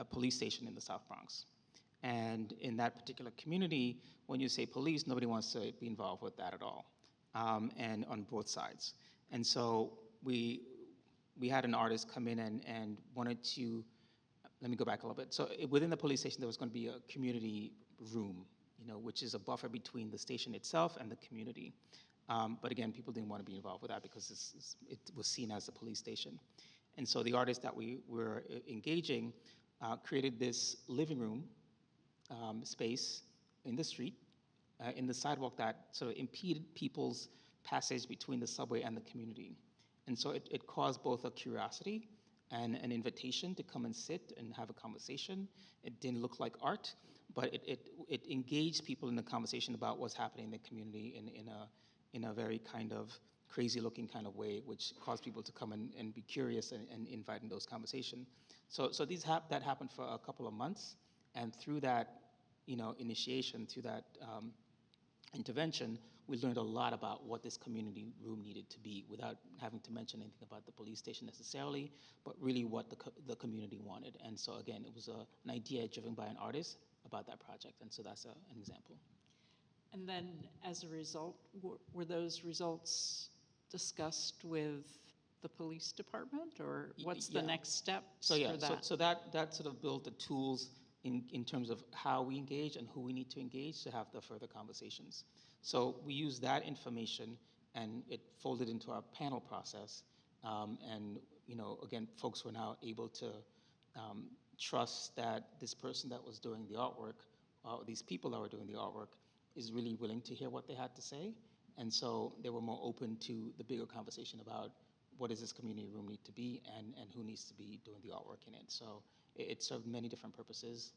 police station in the South Bronx, and in that particular community, when you say police, nobody wants to be involved with that at all, and on both sides. And so we had an artist come in and wanted to, let me go back a little bit. So within the police station, there was going to be a community room, which is a buffer between the station itself and the community. But again, people didn't want to be involved with that because it was seen as a police station. And so the artist that we were engaging created this living room space in the street, in the sidewalk that sort of impeded people's passage between the subway and the community. And so it caused both a curiosity and an invitation to come and sit and have a conversation. It didn't look like art, but it engaged people in the conversation about what's happening in the community in a very kind of crazy-looking kind of way, which caused people to come and be curious and invite in those conversations. So that happened for a couple of months, and through that, initiation, through that intervention, we learned a lot about what this community room needed to be without having to mention anything about the police station necessarily, but really what the community wanted. And so again, it was an idea driven by an artist about that project, and so that's an example. And then as a result, were those results discussed with the police department, or what's the next step for that? So that sort of built the tools in terms of how we engage and who we need to engage to have the further conversations. So we use that information and it folded into our panel process. And again, folks were now able to trust that this person that was doing the artwork, these people that were doing the artwork, is really willing to hear what they had to say. And so they were more open to the bigger conversation about what does this community room need to be and who needs to be doing the artwork in it. So it served many different purposes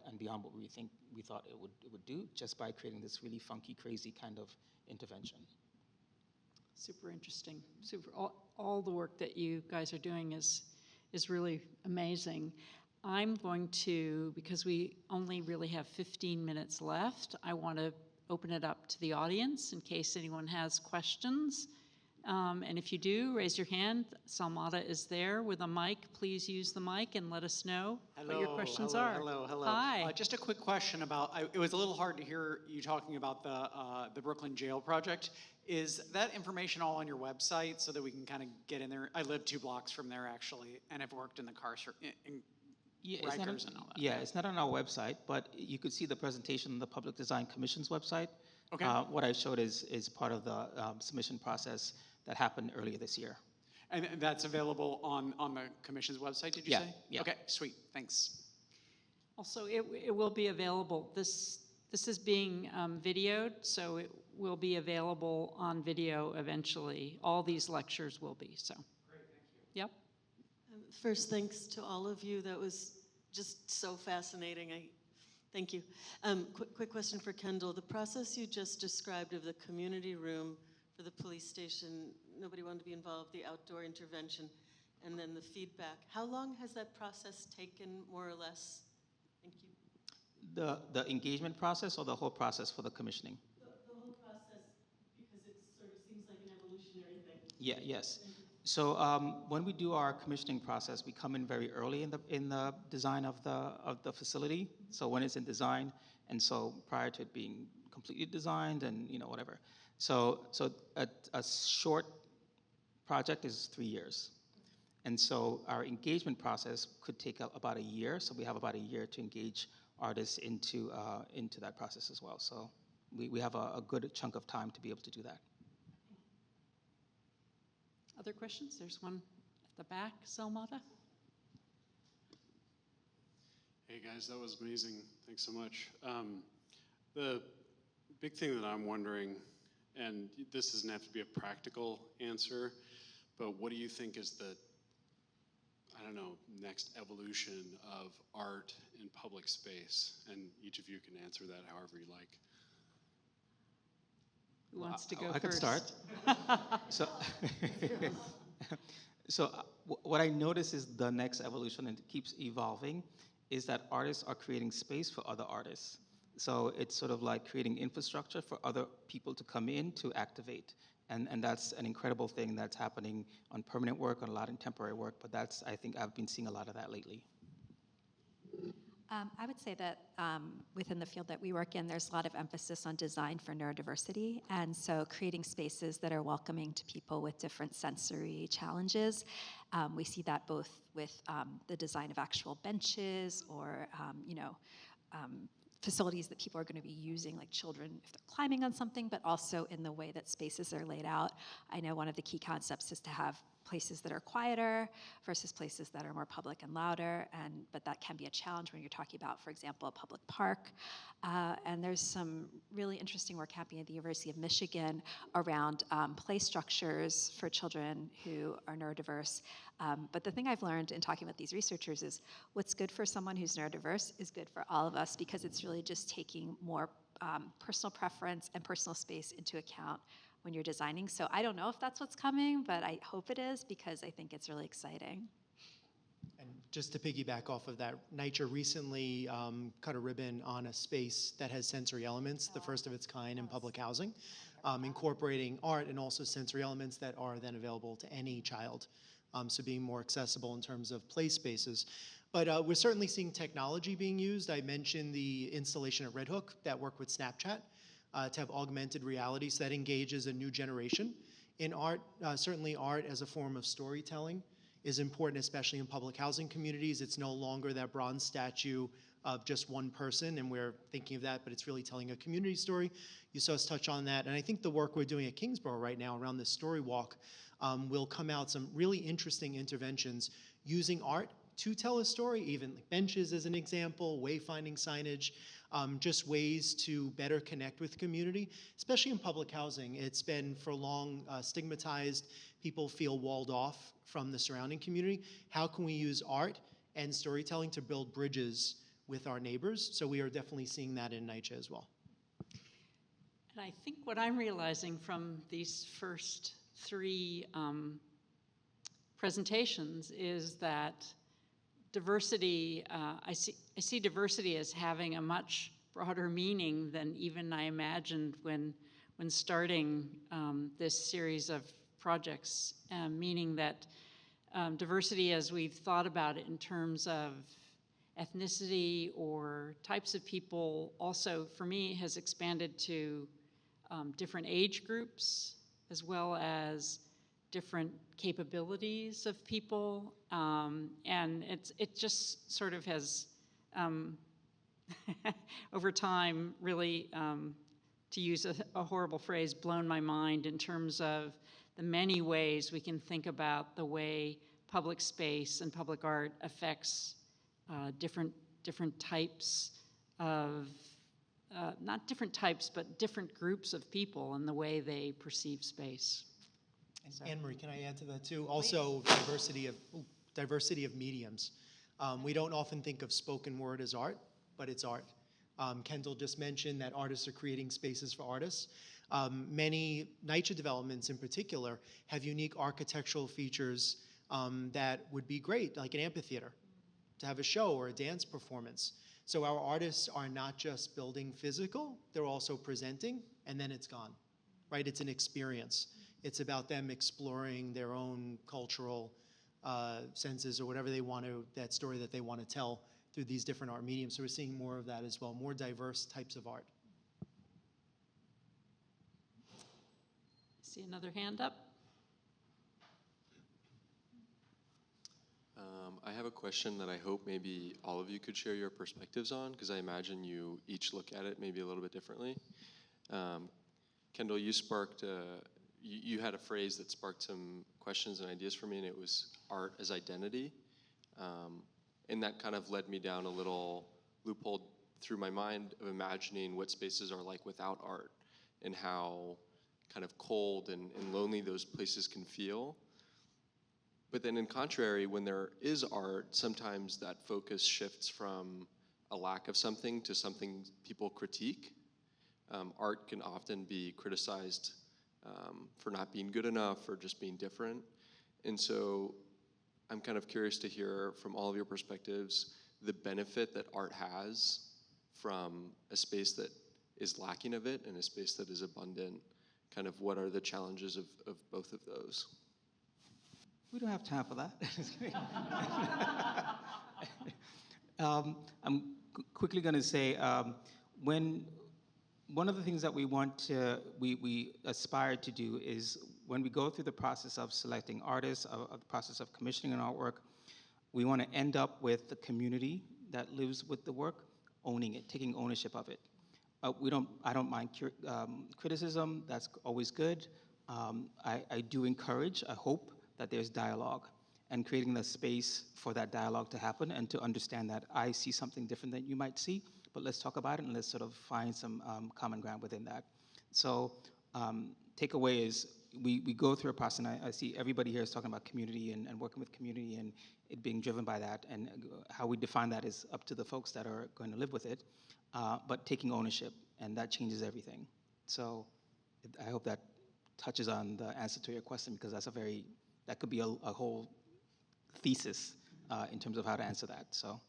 and beyond what we thought it would do, just by creating this really funky, crazy kind of intervention. Super interesting. All the work that you guys are doing is really amazing. I'm going to, because we only really have 15 minutes left, I want to open it up to the audience in case anyone has questions. And if you do, raise your hand. Salmata is there with a mic. Please use the mic and let us know what your questions are. Hello. Hi. Just a quick question about, it was a little hard to hear you talking about the Brooklyn Jail project. Is that information all on your website so that we can kind of get in there? I live 2 blocks from there, actually, and I've worked in the Rikers and all that. Yeah, it's not on our website, but you could see the presentation on the Public Design Commission's website. Okay. What I showed is part of the submission process that happened earlier this year. And that's available on the commission's website, did you say? Yeah. Okay, sweet, thanks. Also, it will be available. This is being videoed, so it will be available on video eventually. All these lectures will be, so. Great, thank you. Yep. First, thanks to all of you. That was just so fascinating. Thank you. Quick question for Kendall. The process you just described of the community room for the police station, nobody wanted to be involved, the outdoor intervention, and then the feedback. How long has that process taken, more or less? Thank you. The engagement process or the whole process for the commissioning? The whole process, because it sort of seems like an evolutionary thing. Yes. So when we do our commissioning process, we come in very early in the design of the facility. So when it's in design, and so prior to it being completely designed and whatever. So a short project is 3 years. And so our engagement process could take about a year. So we have about a year to engage artists into that process as well. So we have a good chunk of time to be able to do that. Other questions? There's one at the back, Salmata. Hey guys, that was amazing. Thanks so much. The big thing that I'm wondering And this doesn't have to be a practical answer, but what do you think is the, I don't know, next evolution of art in public space? And each of you can answer that however you like. Who wants to go I could first? start. So, what I notice is the next evolution, and it keeps evolving, is that artists are creating space for other artists. So it's sort of like creating infrastructure for other people to come in to activate. And that's an incredible thing that's happening on permanent work, on a lot in temporary work, but that's, I think I've been seeing a lot of that lately. I would say that within the field that we work in, there's a lot of emphasis on design for neurodiversity, and so creating spaces that are welcoming to people with different sensory challenges. We see that both with the design of actual benches or, facilities that people are going to be using, like children if they're climbing on something, but also in the way that spaces are laid out. I know one of the key concepts is to have places that are quieter versus places that are more public and louder, but that can be a challenge when you're talking about, for example, a public park. And there's some really interesting work happening at the University of Michigan around play structures for children who are neurodiverse. But the thing I've learned in talking with these researchers is what's good for someone who's neurodiverse is good for all of us, because it's really just taking more personal preference and personal space into account when you're designing. So I don't know if that's what's coming, but I hope it is, because I think it's really exciting. And just to piggyback off of that, NYCHA recently cut a ribbon on a space that has sensory elements, the first of its kind in public housing, incorporating art and also sensory elements that are then available to any child. So being more accessible in terms of play spaces. But we're certainly seeing technology being used. I mentioned the installation at Red Hook that worked with Snapchat to have augmented reality, so that engages a new generation. In art, certainly art as a form of storytelling is important, especially in public housing communities. It's no longer that bronze statue of just one person, and we're thinking of that, but it's really telling a community story. You saw us touch on that, and I think the work we're doing at Kingsborough right now around this story walk will come out some really interesting interventions using art to tell a story, even like benches as an example, wayfinding signage, just ways to better connect with community, especially in public housing. It's been for long stigmatized. People feel walled off from the surrounding community. How can we use art and storytelling to build bridges with our neighbors? So we are definitely seeing that in NYCHA as well. And I think what I'm realizing from these first three presentations is that diversity, I see diversity as having a much broader meaning than even I imagined when starting this series of projects, meaning that diversity, as we've thought about it in terms of ethnicity or types of people, also for me has expanded to different age groups as well as different capabilities of people, and it just sort of has over time really, to use a horrible phrase, blown my mind in terms of the many ways we can think about the way public space and public art affects different types of not different types, but different groups of people and the way they perceive space. And Anne-Marie, can I add to that too? Also, diversity of mediums. We don't often think of spoken word as art, but it's art. Kendall just mentioned that artists are creating spaces for artists. Many NYCHA developments in particular have unique architectural features that would be great, like an amphitheater, to have a show or a dance performance. So our artists are not just building physical, they're also presenting, and then it's gone, right? It's an experience. It's about them exploring their own cultural senses or whatever they want to, that story that they want to tell through these different art mediums. So we're seeing more of that as well, more diverse types of art. See another hand up? I have a question that I hope maybe all of you could share your perspectives on, because I imagine you each look at it maybe a little bit differently. Kendall, you sparked, you had a phrase that sparked some questions and ideas for me, and it was art as identity. And that kind of led me down a little loophole through my mind of imagining what spaces are like without art, and how kind of cold and lonely those places can feel. But then in contrary, when there is art, sometimes that focus shifts from a lack of something to something people critique. Art can often be criticized for not being good enough or just being different. And so I'm kind of curious to hear from all of your perspectives the benefit that art has from a space that is lacking of it and a space that is abundant. Kind of what are the challenges of both of those? We don't have time for that. I'm quickly going to say, one of the things that we aspire to do is when we go through the process of selecting artists, of the process of commissioning an artwork, we want to end up with the community that lives with the work, owning it, taking ownership of it. I don't mind criticism, that's always good. I do encourage, I hope, that there's dialogue and creating the space for that dialogue to happen and to understand that I see something different than you might see, but let's talk about it and let's sort of find some common ground within that. So takeaway is we go through a process, and I see everybody here is talking about community and working with community and it being driven by that, and how we define that is up to the folks that are going to live with it, but taking ownership, and that changes everything. So I hope that touches on the answer to your question, because that could be a whole thesis in terms of how to answer that, so.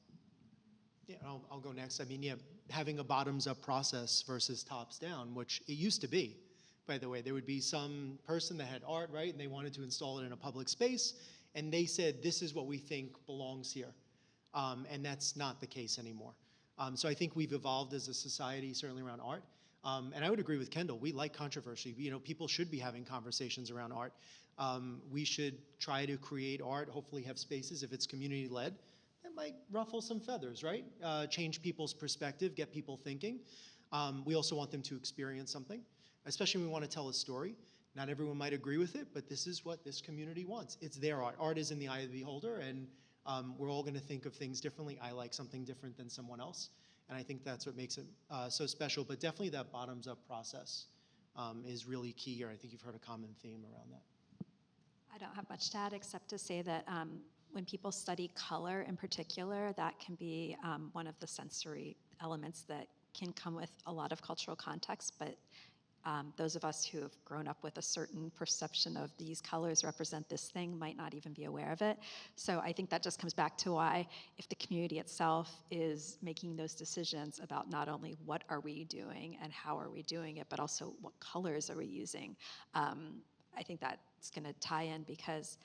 Yeah, I'll go next. I mean, yeah, having a bottoms-up process versus tops-down, which it used to be, by the way. There would be some person that had art, right, and they wanted to install it in a public space, and they said, this is what we think belongs here. And that's not the case anymore. So I think we've evolved as a society, certainly around art. And I would agree with Kendall. We like controversy. You know, people should be having conversations around art. We should try to create art, hopefully have spaces, if it's community-led, that might ruffle some feathers, right? Change people's perspective, get people thinking. We also want them to experience something, especially when we want to tell a story. Not everyone might agree with it, but this is what this community wants. It's their art. Art is in the eye of the beholder, and we're all going to think of things differently. I like something different than someone else, and I think that's what makes it so special. But definitely that bottoms-up process is really key here. I think you've heard a common theme around that. I don't have much to add except to say that when people study color in particular, that can be one of the sensory elements that can come with a lot of cultural context, but those of us who have grown up with a certain perception of these colors represent this thing might not even be aware of it. So I think that just comes back to why, if the community itself is making those decisions about not only what are we doing and how are we doing it, but also what colors are we using, I think that's going to tie in, because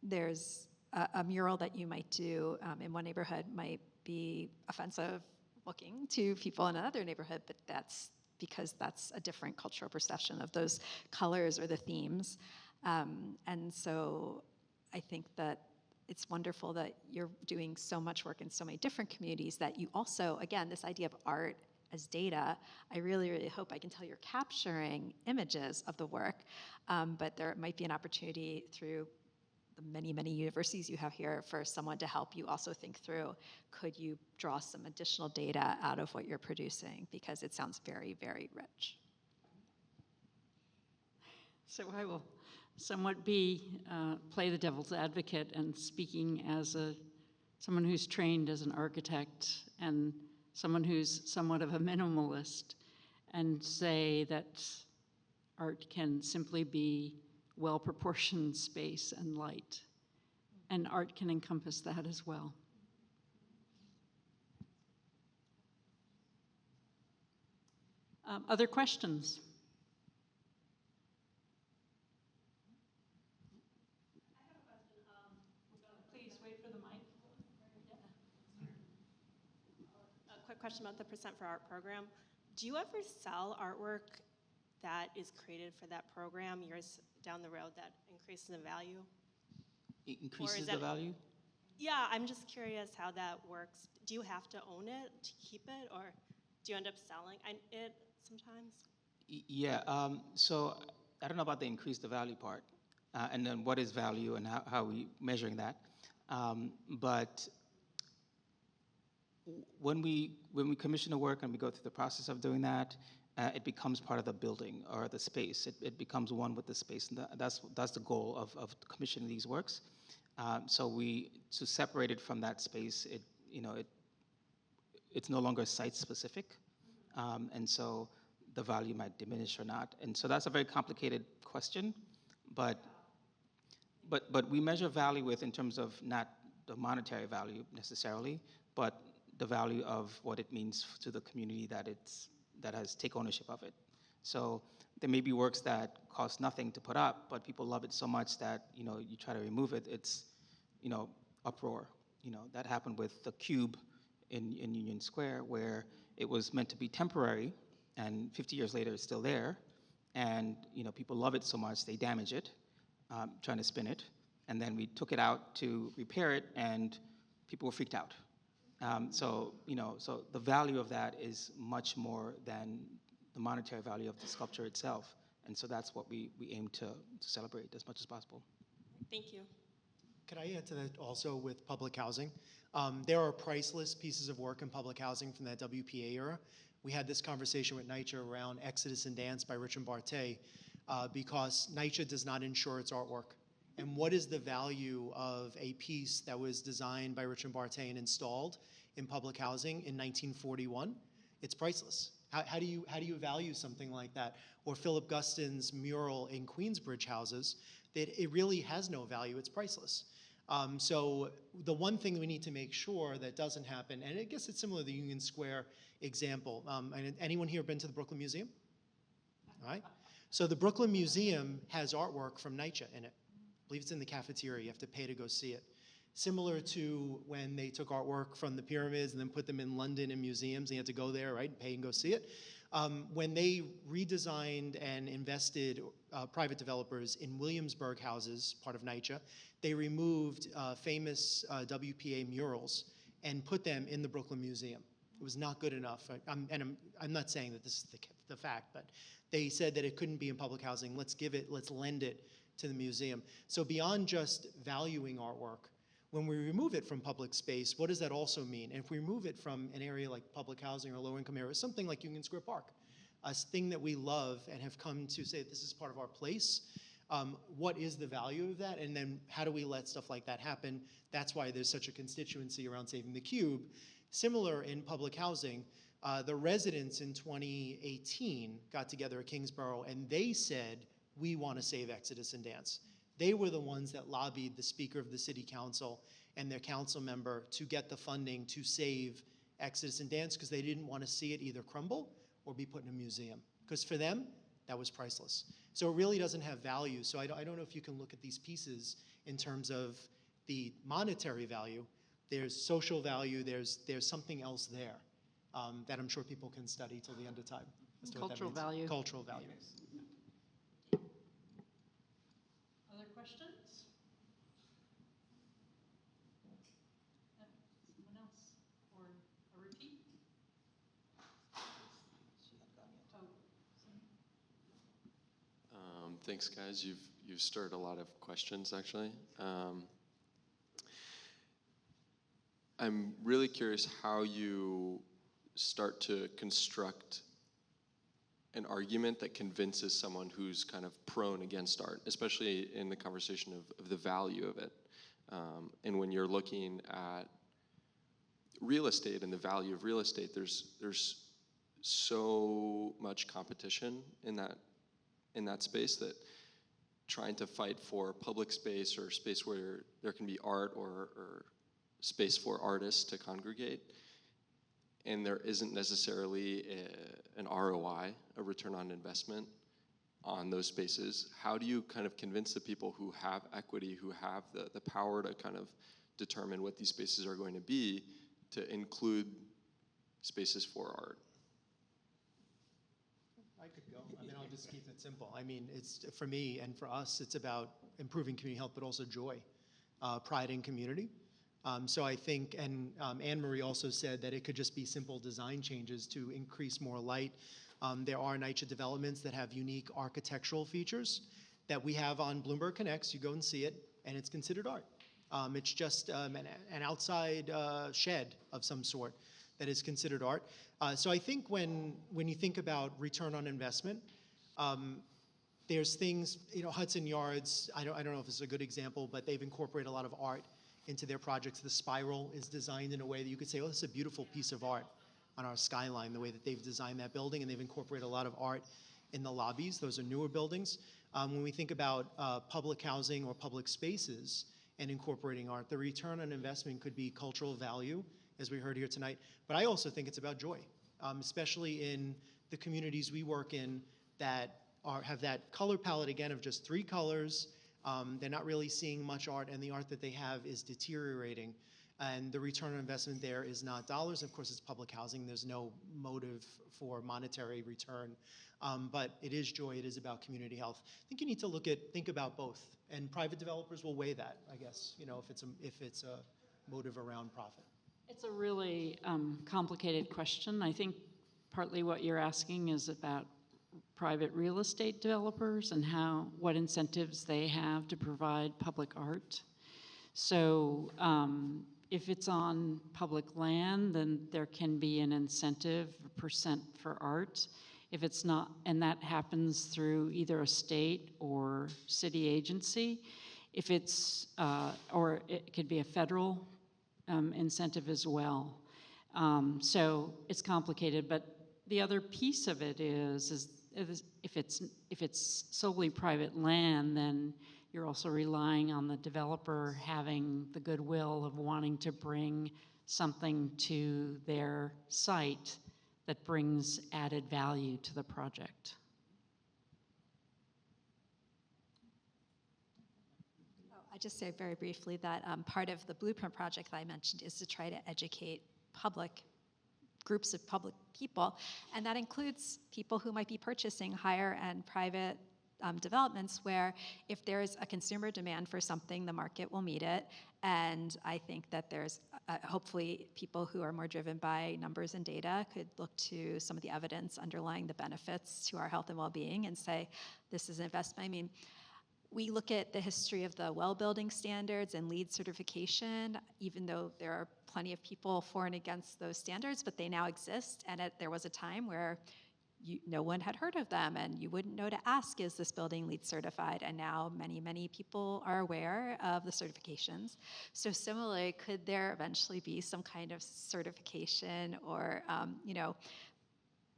there's a mural that you might do in one neighborhood might be offensive looking to people in another neighborhood, but that's because that's a different cultural perception of those colors or the themes. And so I think that it's wonderful that you're doing so much work in so many different communities, that you also, again, this idea of art as data, I really, really hope I can tell you're capturing images of the work, but there might be an opportunity through the many, many universities you have here for someone to help you also think through, could you draw some additional data out of what you're producing? Because it sounds very, very rich. So I will somewhat play the devil's advocate, and speaking as someone who's trained as an architect and someone who's somewhat of a minimalist, and say that art can simply be well-proportioned space and light, and art can encompass that as well. Other questions? Please wait for the mic. A quick question about the Percent for Art program. Do you ever sell artwork that is created for that program years down the road that increases in value? It increases the value? Yeah, I'm just curious how that works. Do you have to own it to keep it, or do you end up selling it sometimes? Yeah, so I don't know about the increase the value part, and then what is value and how are we measuring that. But when we commission a work and we go through the process of doing that, it becomes part of the building or the space. It becomes one with the space, and that's the goal of commissioning these works. So to separate it from that space, it's no longer site specific, and so the value might diminish or not. And so that's a very complicated question, but we measure value in terms of not the monetary value necessarily, but the value of what it means to the community that has take ownership of it. So there may be works that cost nothing to put up, but people love it so much that you try to remove it. It's uproar. That happened with the Cube in Union Square, where it was meant to be temporary, and 50 years later it's still there, and people love it so much they damage it, trying to spin it, and then we took it out to repair it, and people were freaked out. So the value of that is much more than the monetary value of the sculpture itself, and so that's what we aim to celebrate as much as possible. Thank you. Could I add to that also with public housing? There are priceless pieces of work in public housing from that WPA era. We had this conversation with NYCHA around Exodus and Dance by Richard Barté, because NYCHA does not insure its artwork. And what is the value of a piece that was designed by Richard Barté and installed in public housing in 1941? It's priceless. How do you value something like that? Or Philip Guston's mural in Queensbridge houses, that it really has no value, it's priceless. So the one thing we need to make sure that doesn't happen, and I guess it's similar to the Union Square example. Anyone here been to the Brooklyn Museum? All right. So the Brooklyn Museum has artwork from NYCHA in it. I believe it's in the cafeteria. You have to pay to go see it. Similar to when they took artwork from the pyramids and then put them in London in museums, and you had to go there, right, and pay and go see it. When they redesigned and invested private developers in Williamsburg houses, part of NYCHA, they removed famous WPA murals and put them in the Brooklyn Museum. It was not good enough. I'm not saying that this is the fact, but they said that it couldn't be in public housing. Let's lend it to the museum. So beyond just valuing artwork, when we remove it from public space, what does that also mean? And if we remove it from an area like public housing or low-income area, something like Union Square Park, a thing that we love and have come to say this is part of our place, what is the value of that? And then how do we let stuff like that happen? That's why there's such a constituency around saving the Cube. Similar in public housing, the residents in 2018 got together at Kingsborough and they said, we want to save Exodus and Dance. They were the ones that lobbied the Speaker of the City Council and their council member to get the funding to save Exodus and Dance, because they didn't want to see it either crumble or be put in a museum. Because for them, that was priceless. So it really doesn't have value. So I don't know if you can look at these pieces in terms of the monetary value. There's social value, there's something else there that I'm sure people can study till the end of time. As to what that Cultural means. value. Cultural value. Other questions? Someone else? Or a repeat? Thanks, guys. You've stirred a lot of questions, actually. I'm really curious how you start to construct an argument that convinces someone who's kind of prone against art, especially in the conversation of the value of it. And when you're looking at real estate and the value of real estate, there's so much competition in that space that trying to fight for public space or space where there can be art or space for artists to congregate, and there isn't necessarily an ROI, a return on investment on those spaces. How do you kind of convince the people who have equity, who have the power to kind of determine what these spaces are going to be, to include spaces for art? I could go. I mean, I'll just keep it simple. I mean, it's for me and for us, it's about improving community health, but also joy, pride in community. So I think, and Anne-Marie also said that it could just be simple design changes to increase more light. There are NYCHA developments that have unique architectural features that we have on Bloomberg Connects. You go and see it, and it's considered art. It's just an outside shed of some sort that is considered art. So I think when you think about return on investment, there's things, Hudson Yards, I don't know if this is a good example, but they've incorporated a lot of art into their projects. The spiral is designed in a way that you could say, oh, this is a beautiful piece of art on our skyline, the way that they've designed that building, and they've incorporated a lot of art in the lobbies. Those are newer buildings. When we think about public housing or public spaces and incorporating art, the return on investment could be cultural value, as we heard here tonight, but I also think it's about joy, especially in the communities we work in that have that color palette, again, of just 3 colors. They're not really seeing much art, and the art that they have is deteriorating. And the return on investment there is not dollars. Of course, it's public housing. There's no motive for monetary return. But it is joy. It is about community health. I think you need to think about both. And private developers will weigh that, I guess, if it's a motive around profit. It's a really complicated question. I think partly what you're asking is about private real estate developers and what incentives they have to provide public art. So if it's on public land, then there can be an incentive, a percent for art. If it's not, and that happens through either a state or city agency. If it's, or it could be a federal incentive as well. So it's complicated, but the other piece of it is if it's solely private land, then you're also relying on the developer having the goodwill of wanting to bring something to their site that brings added value to the project. I just say very briefly that part of the Blueprint project that I mentioned is to try to educate groups of public people, and that includes people who might be purchasing higher end private developments where if there's a consumer demand for something, the market will meet it. And I think that there's hopefully people who are more driven by numbers and data could look to some of the evidence underlying the benefits to our health and well-being and say, this is an investment. I mean, we look at the history of the well building standards and LEED certification, even though there are plenty of people for and against those standards, but they now exist. And there was a time where no one had heard of them, and you wouldn't know to ask, is this building LEED certified? And now many, many people are aware of the certifications. So similarly, could there eventually be some kind of certification or,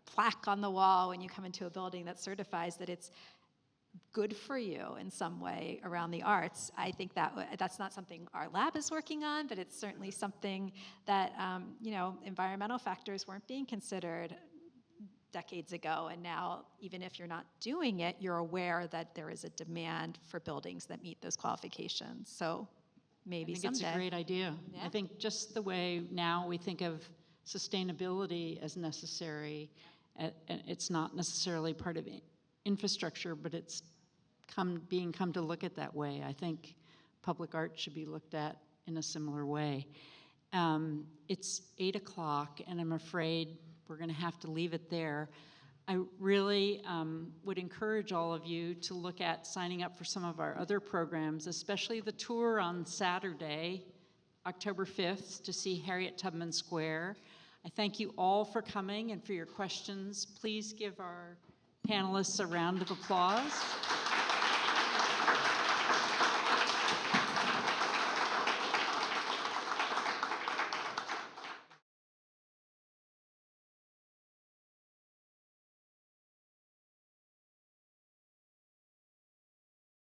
plaque on the wall when you come into a building that certifies that it's good for you in some way around the arts? I think that's not something our lab is working on, but it's certainly something that, environmental factors weren't being considered decades ago, and now even if you're not doing it, you're aware that there is a demand for buildings that meet those qualifications. So maybe someday. It's a great idea. Yeah. I think just the way now we think of sustainability as necessary, and it's not necessarily part of infrastructure, but it's being come to look at that way. I think public art should be looked at in a similar way. It's 8 o'clock, and I'm afraid we're going to have to leave it there. I really would encourage all of you to look at signing up for some of our other programs, especially the tour on Saturday, October 5th, to see Harriet Tubman Square. I thank you all for coming and for your questions. Please give our panelists a round of applause.